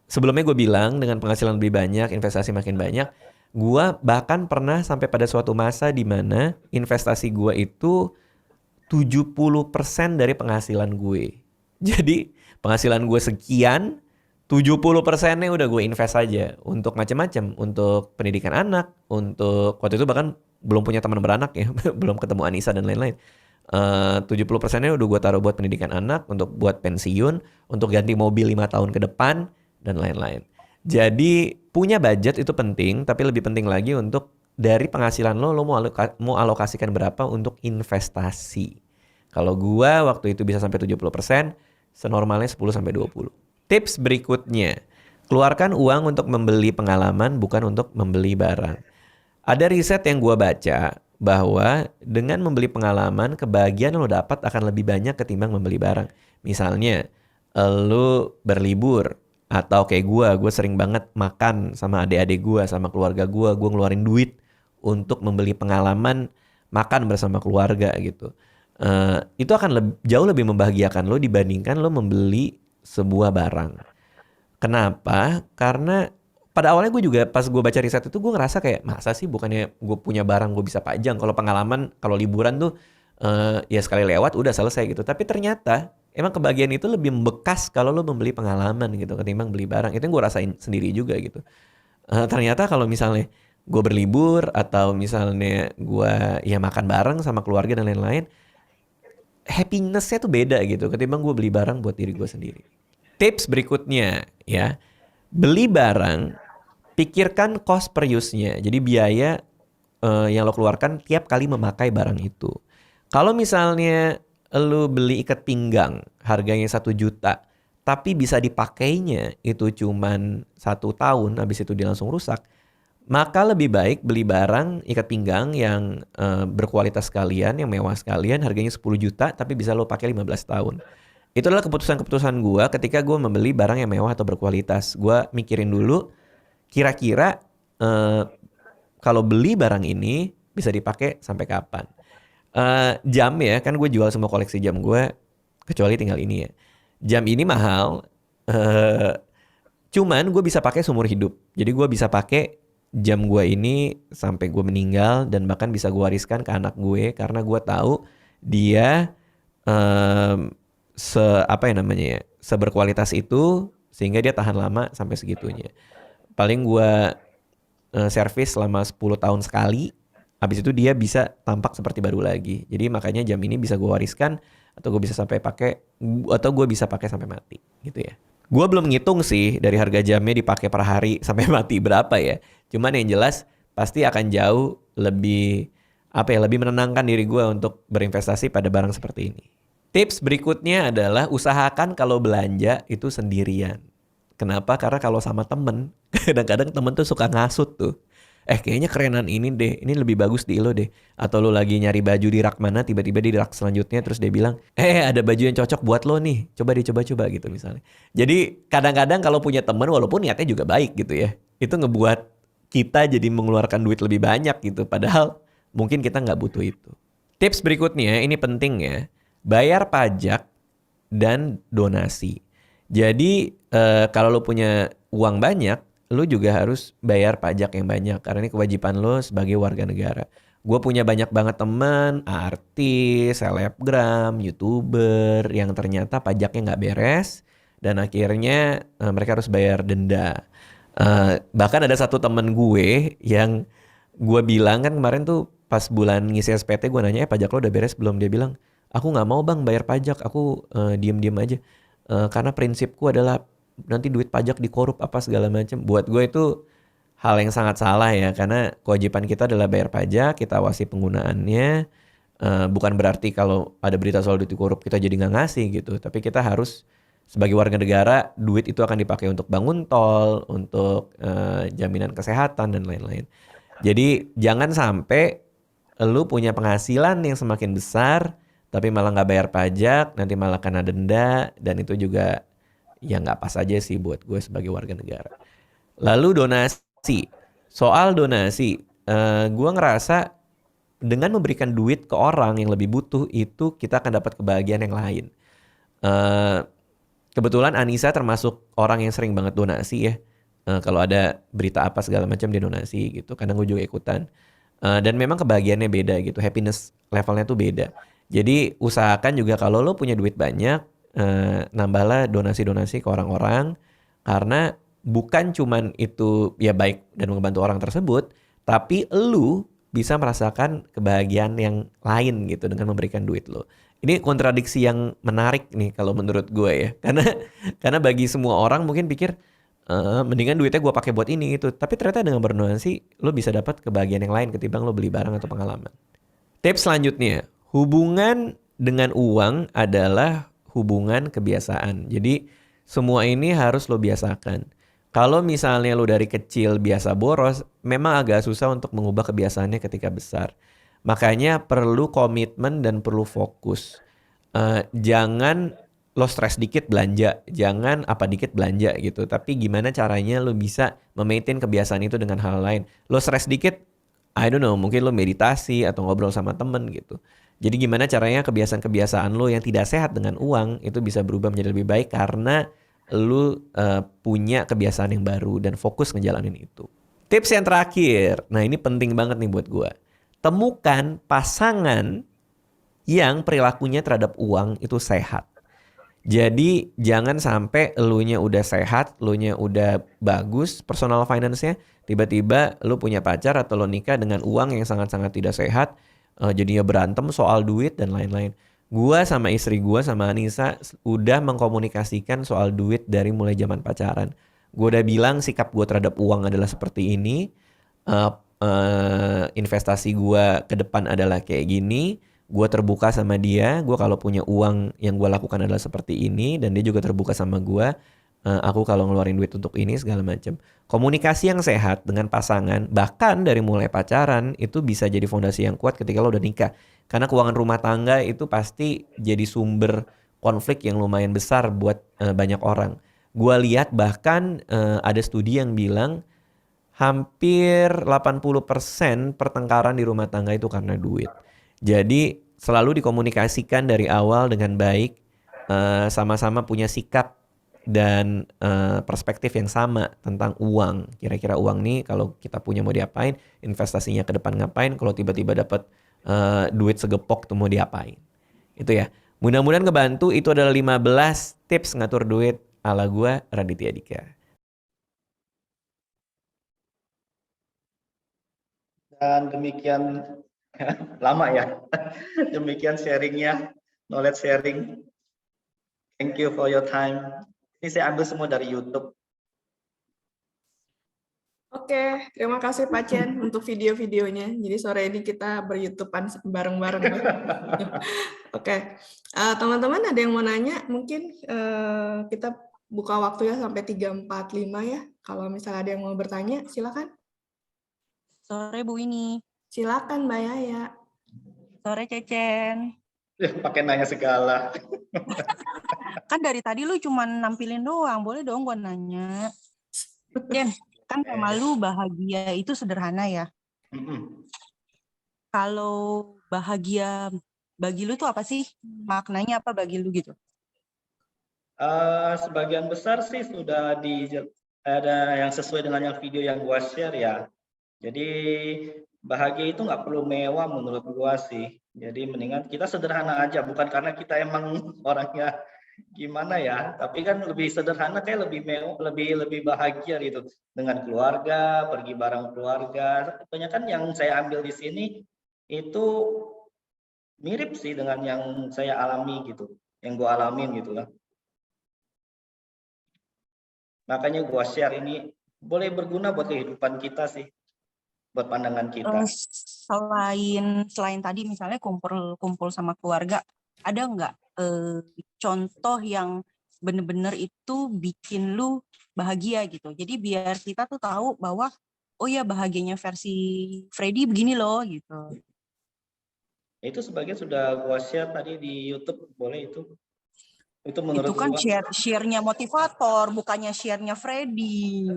Sebelumnya gue bilang dengan penghasilan lebih banyak, investasi makin banyak. Gue bahkan pernah sampai pada suatu masa di mana investasi gue itu 70% dari penghasilan gue. Jadi penghasilan gue sekian, 70%-nya udah gue invest aja untuk macam-macam, untuk pendidikan anak, untuk waktu itu bahkan belum punya teman beranak ya, belum ketemu Anissa dan lain-lain. 70%-nya udah gue taruh buat pendidikan anak, untuk buat pensiun, untuk ganti mobil 5 tahun ke depan, dan lain-lain. Jadi punya budget itu penting, tapi lebih penting lagi untuk dari penghasilan lo mau alokasikan berapa untuk investasi. Kalau gua waktu itu bisa sampai 70%, senormalnya 10-20. Tips berikutnya, keluarkan uang untuk membeli pengalaman bukan untuk membeli barang. Ada riset yang gua baca bahwa dengan membeli pengalaman, kebahagiaan lo dapat akan lebih banyak ketimbang membeli barang. Misalnya, lo berlibur, atau kayak gue sering banget makan sama adik-adik gue, sama keluarga gue ngeluarin duit untuk membeli pengalaman makan bersama keluarga gitu. Itu akan jauh lebih membahagiakan lo dibandingkan lo membeli sebuah barang. Kenapa? Karena pada awalnya gue juga pas gue baca riset itu gue ngerasa kayak masa sih bukannya gue punya barang gue bisa pajang. Kalau pengalaman, kalau liburan tuh ya sekali lewat udah selesai gitu. Tapi ternyata emang kebahagiaan itu lebih membekas kalau lo membeli pengalaman gitu ketimbang beli barang. Itu yang gue rasain sendiri juga gitu. Ternyata kalau misalnya gue berlibur atau misalnya gue ya makan bareng sama keluarga dan lain-lain, happiness-nya tuh beda gitu ketimbang gue beli barang buat diri gue sendiri. Tips berikutnya ya, beli barang, pikirkan cost per use-nya. Jadi biaya yang lo keluarkan tiap kali memakai barang itu. Kalau misalnya lo beli ikat pinggang harganya 1 juta, tapi bisa dipakainya itu cuman 1 tahun, habis itu dia langsung rusak, maka lebih baik beli barang ikat pinggang yang berkualitas sekalian, yang mewah sekalian, harganya 10 juta, tapi bisa lo pakai 15 tahun. Itu adalah keputusan-keputusan gue ketika gue membeli barang yang mewah atau berkualitas. Gue mikirin dulu, kira-kira kalau beli barang ini bisa dipakai sampai kapan. Jam ya, kan gue jual semua koleksi jam gue, kecuali tinggal ini ya. Jam ini mahal, cuman gue bisa pakai seumur hidup. Jadi gue bisa pakai jam gue ini sampai gue meninggal, dan bahkan bisa gue wariskan ke anak gue karena gue tahu dia seberkualitas itu sehingga dia tahan lama sampai segitunya. Paling gue servis selama 10 tahun sekali, habis itu dia bisa tampak seperti baru lagi. Jadi makanya jam ini bisa gue wariskan atau gue bisa sampai pakai, atau gue bisa pakai sampai mati gitu ya. Gue belum ngitung sih dari harga jamnya dipakai per hari sampai mati berapa ya. Cuman yang jelas pasti akan jauh lebih lebih menenangkan diri gue untuk berinvestasi pada barang seperti ini. Tips berikutnya adalah usahakan kalau belanja itu sendirian. Kenapa? Karena kalau sama temen, kadang-kadang temen tuh suka ngasut tuh. Kayaknya kerenan ini deh, ini lebih bagus di lo deh. Atau lo lagi nyari baju di rak mana, tiba-tiba di rak selanjutnya terus dia bilang, ada baju yang cocok buat lo nih, coba gitu misalnya. Jadi kadang-kadang kalau punya temen, walaupun niatnya juga baik gitu ya, itu ngebuat kita jadi mengeluarkan duit lebih banyak gitu, padahal mungkin kita nggak butuh itu. Tips berikutnya, ini penting ya, bayar pajak dan donasi. Jadi kalau lo punya uang banyak, lo juga harus bayar pajak yang banyak karena ini kewajiban lo sebagai warga negara. Gue punya banyak banget teman, artis, selebgram, YouTuber yang ternyata pajaknya nggak beres dan akhirnya mereka harus bayar denda. Bahkan ada satu temen gue yang gue bilang kan kemarin tuh pas bulan ngisi SPT gue nanya pajak lo udah beres belum? Dia bilang aku nggak mau bang bayar pajak, aku diem-diem aja karena prinsipku adalah nanti duit pajak dikorup apa segala macam. Buat gue itu hal yang sangat salah ya, karena kewajiban kita adalah bayar pajak, kita awasi penggunaannya. Bukan berarti kalau ada berita soal duit dikorup kita jadi nggak ngasih gitu, tapi kita harus sebagai warga negara, duit itu akan dipakai untuk bangun tol, untuk jaminan kesehatan dan lain-lain. Jadi jangan sampai lu punya penghasilan yang semakin besar tapi malah nggak bayar pajak, nanti malah kena denda, dan itu juga ya nggak pas aja sih buat gue sebagai warga negara. Lalu donasi. Soal donasi, gue ngerasa dengan memberikan duit ke orang yang lebih butuh itu kita akan dapat kebahagiaan yang lain. Kebetulan Anissa termasuk orang yang sering banget donasi ya. Kalau ada berita apa segala macam dia donasi gitu. Kadang gue juga ikutan. Dan memang kebahagiaannya beda gitu. Happiness levelnya tuh beda. Jadi usahakan juga kalau lo punya duit banyak, nambahlah donasi-donasi ke orang-orang, karena bukan cuman itu ya baik dan membantu orang tersebut, tapi lu bisa merasakan kebahagiaan yang lain gitu dengan memberikan duit lo. Ini kontradiksi yang menarik nih kalau menurut gue ya, karena bagi semua orang mungkin pikir mendingan duitnya gue pakai buat ini gitu. Tapi ternyata dengan berdonasi lo bisa dapat kebahagiaan yang lain ketimbang lo beli barang atau pengalaman. Tips selanjutnya, hubungan dengan uang adalah hubungan kebiasaan. Jadi semua ini harus lo biasakan. Kalau misalnya lo dari kecil biasa boros, memang agak susah untuk mengubah kebiasaannya ketika besar. Makanya perlu komitmen dan perlu fokus. Jangan lo stres dikit belanja, jangan apa dikit belanja gitu. Tapi gimana caranya lo bisa memaintain kebiasaan itu dengan hal lain. Lo stres dikit, I don't know, mungkin lo meditasi atau ngobrol sama temen gitu. Jadi gimana caranya kebiasaan-kebiasaan lo yang tidak sehat dengan uang itu bisa berubah menjadi lebih baik karena lo punya kebiasaan yang baru dan fokus ngejalanin itu. Tips yang terakhir, nah ini penting banget nih buat gue. Temukan pasangan yang perilakunya terhadap uang itu sehat. Jadi jangan sampai elunya udah sehat, elunya udah bagus personal finance-nya, tiba-tiba lu punya pacar atau lu nikah dengan uang yang sangat-sangat tidak sehat, jadinya berantem soal duit dan lain-lain. Gua sama istri gua sama Anissa udah mengkomunikasikan soal duit dari mulai zaman pacaran. Gua udah bilang sikap gua terhadap uang adalah seperti ini, investasi gua ke depan adalah kayak gini. Gue terbuka sama dia, gue kalau punya uang yang gue lakukan adalah seperti ini, dan dia juga terbuka sama gue, aku kalau ngeluarin duit untuk ini segala macam. Komunikasi yang sehat dengan pasangan, bahkan dari mulai pacaran, itu bisa jadi fondasi yang kuat ketika lo udah nikah. Karena keuangan rumah tangga itu pasti jadi sumber konflik yang lumayan besar buat banyak orang. Gue lihat bahkan ada studi yang bilang, hampir 80% pertengkaran di rumah tangga itu karena duit. Jadi selalu dikomunikasikan dari awal dengan baik, sama-sama punya sikap dan perspektif yang sama tentang uang. Kira-kira uang nih kalau kita punya mau diapain, investasinya ke depan ngapain, kalau tiba-tiba dapat duit segepok tuh mau diapain. Itu ya. Mudah-mudahan ngebantu. Itu adalah 15 tips ngatur duit ala gua, Raditya Dika. Dan demikian lama ya. Demikian sharingnya, knowledge sharing. Thank you for your time. Ini saya ambil semua dari YouTube. Oke, terima kasih Pak Chen untuk video-videonya. Jadi sore ini kita ber-YouTubean bareng-bareng. Oke, teman-teman ada yang mau nanya? Mungkin kita buka waktu ya sampai 3:45 ya. Kalau misalnya ada yang mau bertanya, silakan. Sore Bu Winnie. Silakan Mbak Yaya. Sore Cecen. Pakai nanya segala. Kan dari tadi lu cuma nampilin doang, boleh dong gua nanya. Jen, kan tema lu bahagia itu sederhana ya. Kalau bahagia bagi lu tuh apa sih? Maknanya apa bagi lu gitu? Sebagian besar sih sudah ada yang sesuai dengan yang video yang gua share ya. Jadi bahagia itu nggak perlu mewah menurut gua sih. Jadi mendingan kita sederhana aja, bukan karena kita emang orangnya gimana ya, tapi kan lebih sederhana kayak lebih mewah, lebih bahagia gitu dengan keluarga, pergi bareng keluarga. Kebanyakan yang saya ambil di sini itu mirip sih dengan yang saya alami gitu, yang gua alamin gitu lah. Makanya gua share ini boleh berguna buat kehidupan kita sih. Buat pandangan kita. Selain tadi misalnya kumpul sama keluarga, ada nggak contoh yang bener-bener itu bikin lu bahagia gitu? Jadi biar kita tuh tahu bahwa oh ya bahagianya versi Freddy begini loh gitu. Itu sebagian sudah gua share tadi di YouTube, boleh itu. Itu menurut itu kan gua. share-nya motivator, bukannya share-nya Freddy.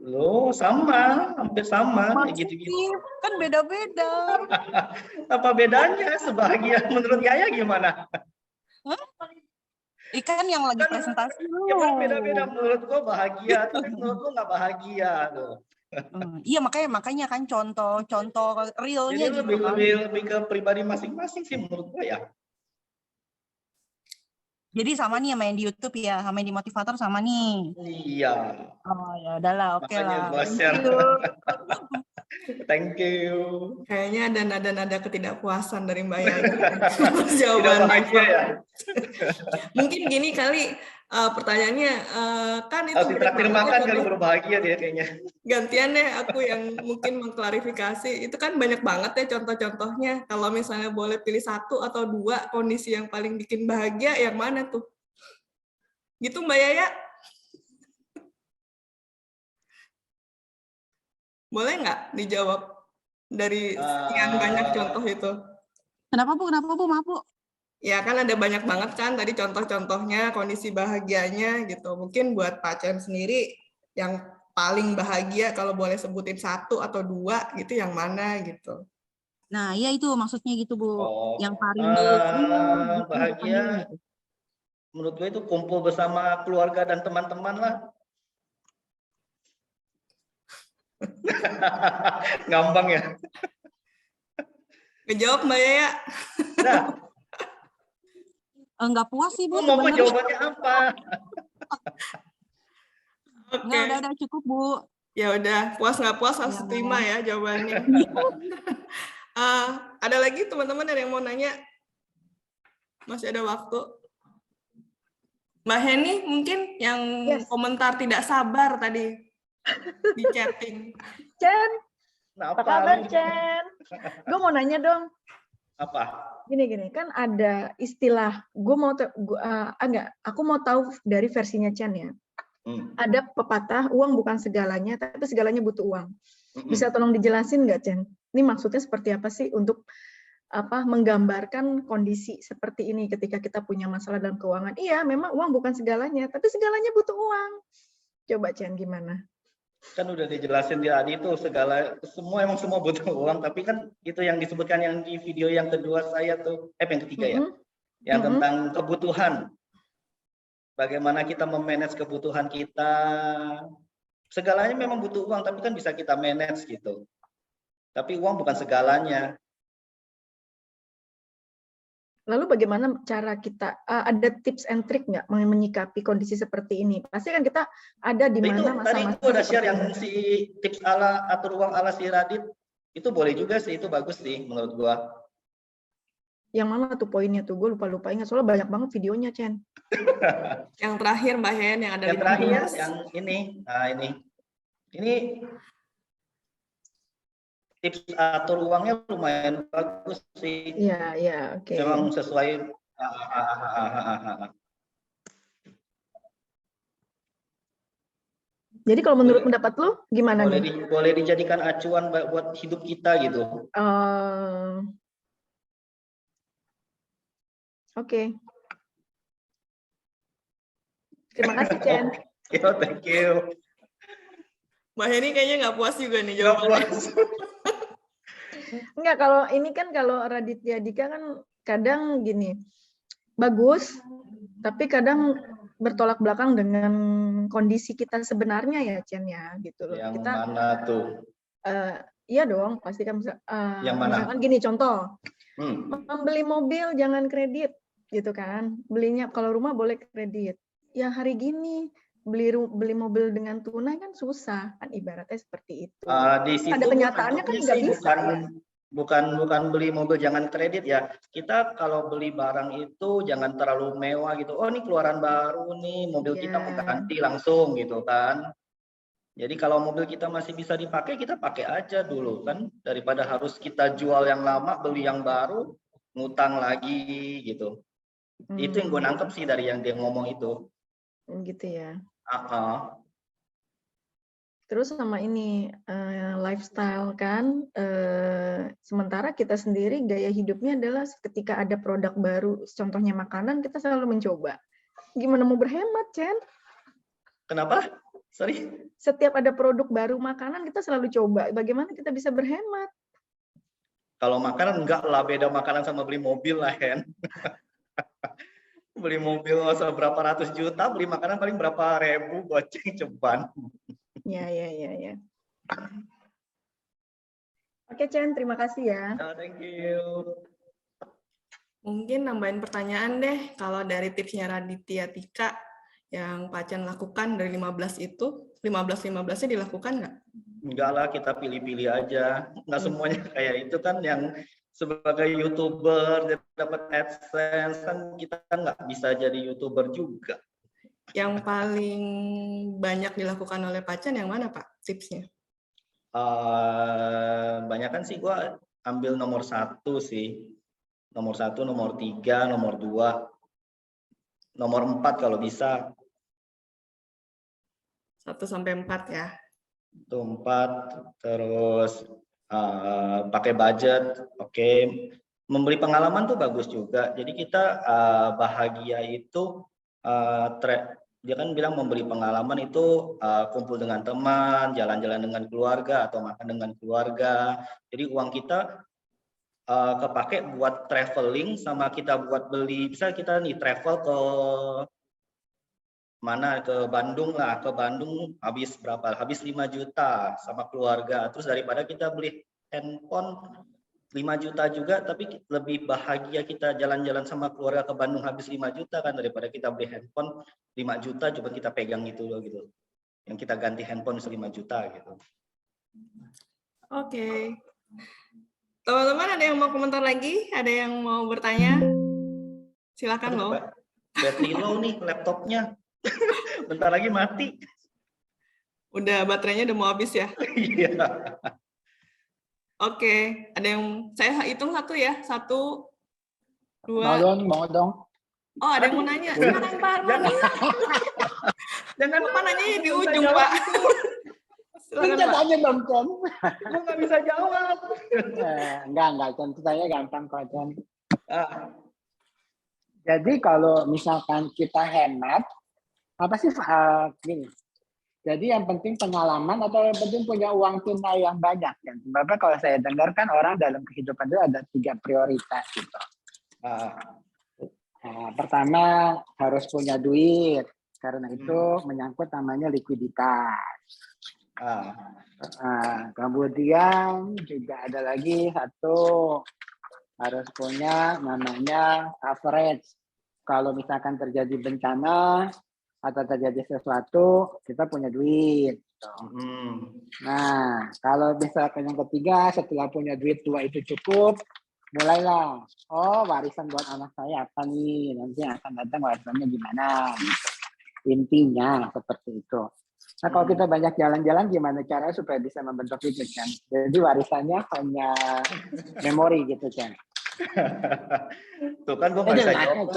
Loh, sama, hampir sama kayak gitu-gitu. Kan beda-beda. Apa bedanya? Sebahagia menurut Yaya gimana? Ikan yang lagi presentasi lu. Ya kan beda-beda, menurut gua bahagia, tapi menurut lu nggak bahagia tuh. Iya makanya kan contoh realnya jadi gitu kan. lebih ke pribadi masing-masing sih menurut gua ya. Jadi sama nih main di YouTube ya, sama di motivator sama nih. Iya. Oh ya udahlah, oke lah. Thank you. Kayaknya ada nada-nada ketidakpuasan dari Mbak Yaya. Jawaban bahagia ya. Mungkin gini kali, Pertanyaannya, kan itu Harus ditraktir banyak makan ya kali contoh. baru bahagia dia kayaknya. Gantian deh aku yang mungkin mengklarifikasi. Itu kan banyak banget ya contoh-contohnya. Kalau misalnya boleh pilih 1 atau 2 kondisi yang paling bikin bahagia, yang mana tuh? Gitu Mbak Yaya? Boleh nggak dijawab dari sekian banyak contoh itu? Kenapa Bu? Maaf Bu. Ya kan ada banyak banget kan tadi contoh-contohnya, kondisi bahagianya gitu. Mungkin buat Pak Chen sendiri yang paling bahagia kalau boleh sebutin 1 atau 2 gitu yang mana gitu. Nah, ya itu maksudnya gitu Bu. Oh, Yang paling gitu bahagia depannya gitu. menurut gue itu kumpul bersama keluarga dan teman-teman lah. Ngambang ya. Ngejawab Mbak Yaya? Nah, Enggak puas sih Bu lu mau sebenarnya. jawabannya apa? Oke. Enggak, udah cukup Bu. Ya udah, puas nggak puas harus Ya. terima ya jawabannya. Ada lagi teman-teman ada yang mau nanya? Masih ada waktu. Mbak Heni mungkin yang Yes. komentar tidak sabar tadi di chatting. Chen, Nah, apa kabar Chen? Gue mau nanya dong. Apa? Gini, kan ada istilah. Aku mau tahu dari versinya Chen ya. Ada pepatah uang bukan segalanya, tapi segalanya butuh uang. Bisa tolong dijelasin nggak Chen? Ini maksudnya seperti apa sih untuk menggambarkan kondisi seperti ini ketika kita punya masalah dalam keuangan? Iya, memang uang bukan segalanya, tapi segalanya butuh uang. Coba Chen gimana? Kan udah dijelasin tadi itu semua butuh uang, tapi kan itu yang disebutkan yang di video yang kedua saya tuh, yang ketiga ya, yang tentang kebutuhan. Bagaimana kita memanage kebutuhan kita. Segalanya memang butuh uang, tapi kan bisa kita manage gitu. Tapi uang bukan segalanya. Lalu bagaimana cara kita, ada tips and trick nggak menyikapi kondisi seperti ini? Pasti kan kita ada di mana masa-masa tadi itu ada share seperti yang ini. si tips atur uang ala si Radit. Itu boleh juga sih, itu bagus sih menurut gua. Yang mana tuh poinnya tuh? Gue lupa ingat, soalnya banyak banget videonya, Chen. Yang terakhir Mbak Hen yang ada Yang 15. terakhir yang ini. Nah, ini tips atur uangnya lumayan bagus sih. Iya, oke. Memang sesuai. Jadi kalau menurut pendapat lu gimana nih? Boleh dijadikan acuan buat hidup kita gitu. Oke. Terima kasih, Chen. Thank you. Mbak Heni kayaknya nggak puas juga nih Nggak jawabannya. puas. Enggak, kalau ini kan kalau Raditya Dika kan kadang gini, bagus, tapi kadang bertolak belakang dengan kondisi kita sebenarnya ya, Chen ya, gitu loh. Yang Kita, mana tuh? iya dong, pasti kan Yang mana? misalkan gini contoh, membeli mobil jangan kredit, gitu kan. Belinya kalau rumah boleh kredit. Ya hari gini beli mobil dengan tunai kan susah, kan ibaratnya seperti itu. Di situ Ada kenyataannya kan nggak bisa. Bukan beli mobil jangan kredit ya. Kita kalau beli barang itu jangan terlalu mewah gitu. Oh ini keluaran baru nih, mobil kita mau ganti langsung gitu kan. Jadi kalau mobil kita masih bisa dipakai, kita pakai aja dulu kan. Daripada harus kita jual yang lama, beli yang baru, ngutang lagi gitu. Itu yang gue nangkep sih dari yang dia ngomong itu. Gitu ya. Terus sama ini lifestyle kan, sementara kita sendiri gaya hidupnya adalah ketika ada produk baru, contohnya makanan, kita selalu mencoba. Gimana mau berhemat, Chen? Kenapa? Sorry. Setiap ada produk baru makanan, kita selalu coba. Bagaimana kita bisa berhemat? Kalau makanan enggak lah, beda makanan sama beli mobil lah, Hen. Beli mobil berapa ratus juta, beli makanan paling berapa ribu, goceng ceban. Ya. Oke, Chen, terima kasih ya. Thank you. Mungkin nambahin pertanyaan deh, kalau dari tipsnya Raditya Dika yang Pak Chen lakukan dari 15 itu, 15-15-nya dilakukan nggak? Enggak lah, kita pilih-pilih aja. Nggak semuanya kayak itu kan yang sebagai YouTuber dapat AdSense kan kita nggak bisa jadi YouTuber juga. yang paling banyak dilakukan oleh Pak Chan yang mana Pak tipsnya? Banyakan sih gue ambil nomor 1 sih. Nomor 1, nomor 3, nomor 2, nomor 4 kalau bisa. 1 sampai 4 ya. Itu 4, terus pakai budget, oke. Memberi pengalaman tuh bagus juga. Jadi kita bahagia itu dia kan bilang memberi pengalaman itu kumpul dengan teman, jalan-jalan dengan keluarga atau makan dengan keluarga. Jadi uang kita kepake buat traveling sama kita buat beli. Bisa kita nih travel ke mana, ke Bandung lah, ke Bandung habis berapa? Habis 5 juta sama keluarga. Terus daripada kita beli handphone 5 juta juga, tapi lebih bahagia kita jalan-jalan sama keluarga ke Bandung habis 5 juta kan daripada kita beli handphone 5 juta cuma kita pegang gitu loh gitu. Yang kita ganti handphone 5 juta gitu. Oke. Teman-teman ada yang mau komentar lagi? Ada yang mau bertanya? Silakan loh. Battery low nih laptopnya. Bentar lagi mati. Udah baterainya udah mau habis ya? Iya. Oke, ada yang saya hitung 1 ya. 1, 2. Mau dong. Oh, ada yang mau nanya. Silakan Pak Arman. Jangan Pak nanya di ujung, Pak. Silakan Pak. Tanya dong, Chen. Gue nggak bisa jawab. Enggak, Chen. Tanya gampang kok, Chen. Jadi kalau misalkan kita hemat, apa sih gini? Jadi yang penting pengalaman atau yang penting punya uang tunai yang banyak kan? Bapak kalau saya dengar kan orang dalam kehidupan itu ada 3 prioritas gitu. Pertama harus punya duit karena itu menyangkut namanya likuiditas. Kemudian juga ada lagi 1 harus punya namanya coverage. Kalau misalkan terjadi bencana atau terjadi sesuatu, kita punya duit. Nah, kalau misalkan yang ketiga, setelah punya duit 2 itu cukup, mulailah. Oh, warisan buat anak saya apa nih? Nanti akan datang warisannya gimana? Gitu. Intinya seperti itu. Nah, kalau kita banyak jalan-jalan, gimana caranya supaya bisa membentuk itu, kan? Jadi warisannya hanya memori gitu, kan? Tuh kan gue nggak bisa jawab.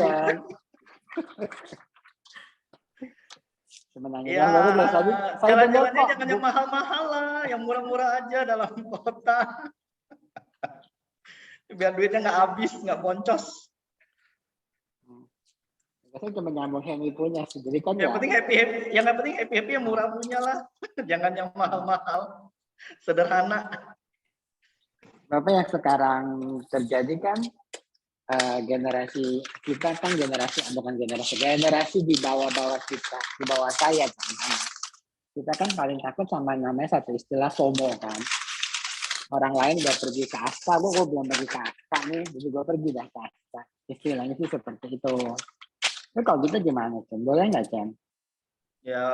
Sebenarnya ya, saya jalan-jalannya jangan yang mahal-mahal lah, yang murah-murah aja dalam kota. Biar duitnya nggak habis, nggak boncos. Saya cuma nyambung happy punya sih. Jadi kan yang penting happy yang murah punya lah. Jangan yang mahal-mahal, sederhana. Bapak yang sekarang terjadi kan generasi kita kan generasi di bawah kita, di bawah saya kan. Kita kan paling takut sama namanya satu istilah FOMO kan. Orang lain udah pergi ke Asta, gue belum pergi ke Asta nih, jadi gue pergi dah ke Asta. Istilahnya sih seperti itu. Tapi kalau gitu gimana, Chen? Boleh nggak, Chen? Ya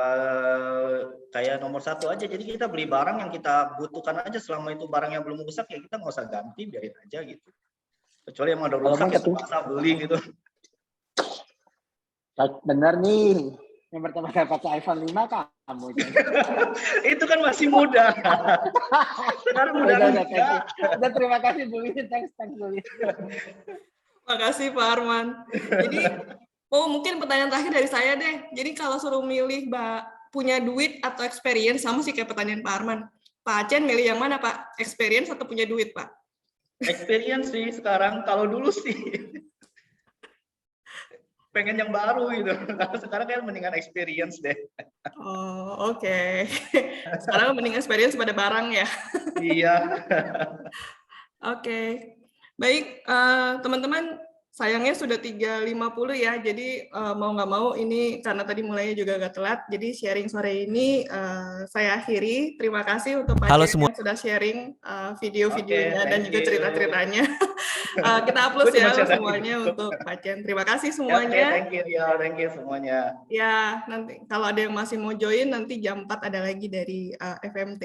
kayak nomor 1 aja. Jadi kita beli barang yang kita butuhkan aja. Selama itu barang yang belum rusak ya kita nggak usah ganti, biarin aja gitu. Kecuali yang udah rusak ya terpaksa beli gitu. Bener nih. Yang pertama dapat iPhone 5 kamu. Itu kan masih muda. Sekarang udah enggak. Udah, terima kasih Bu Lili. Thanks Bu Lili. Makasih Pak Arman. Jadi mungkin pertanyaan terakhir dari saya deh. Jadi kalau suruh milih punya duit atau experience, sama sih kayak pertanyaan Pak Arman. Pak Acen milih yang mana Pak? Experience atau punya duit Pak? Experience sih sekarang. Kalau dulu sih pengen yang baru gitu. Kalau sekarang kan mendingan experience deh. Oh, oke. Sekarang mending experience pada barang ya. Iya. Oke. Baik, teman-teman, sayangnya sudah 3.50 ya. Jadi mau nggak mau ini karena tadi mulainya juga agak telat. Jadi sharing sore ini saya akhiri. Terima kasih untuk Pak Cen yang sudah sharing video-videonya dan juga cerita-ceritanya. Kita upload ya semuanya untuk Pak Cen. Terima kasih semuanya. Thank you semuanya. Ya, nanti kalau ada yang masih mau join nanti jam 4 ada lagi dari FMT.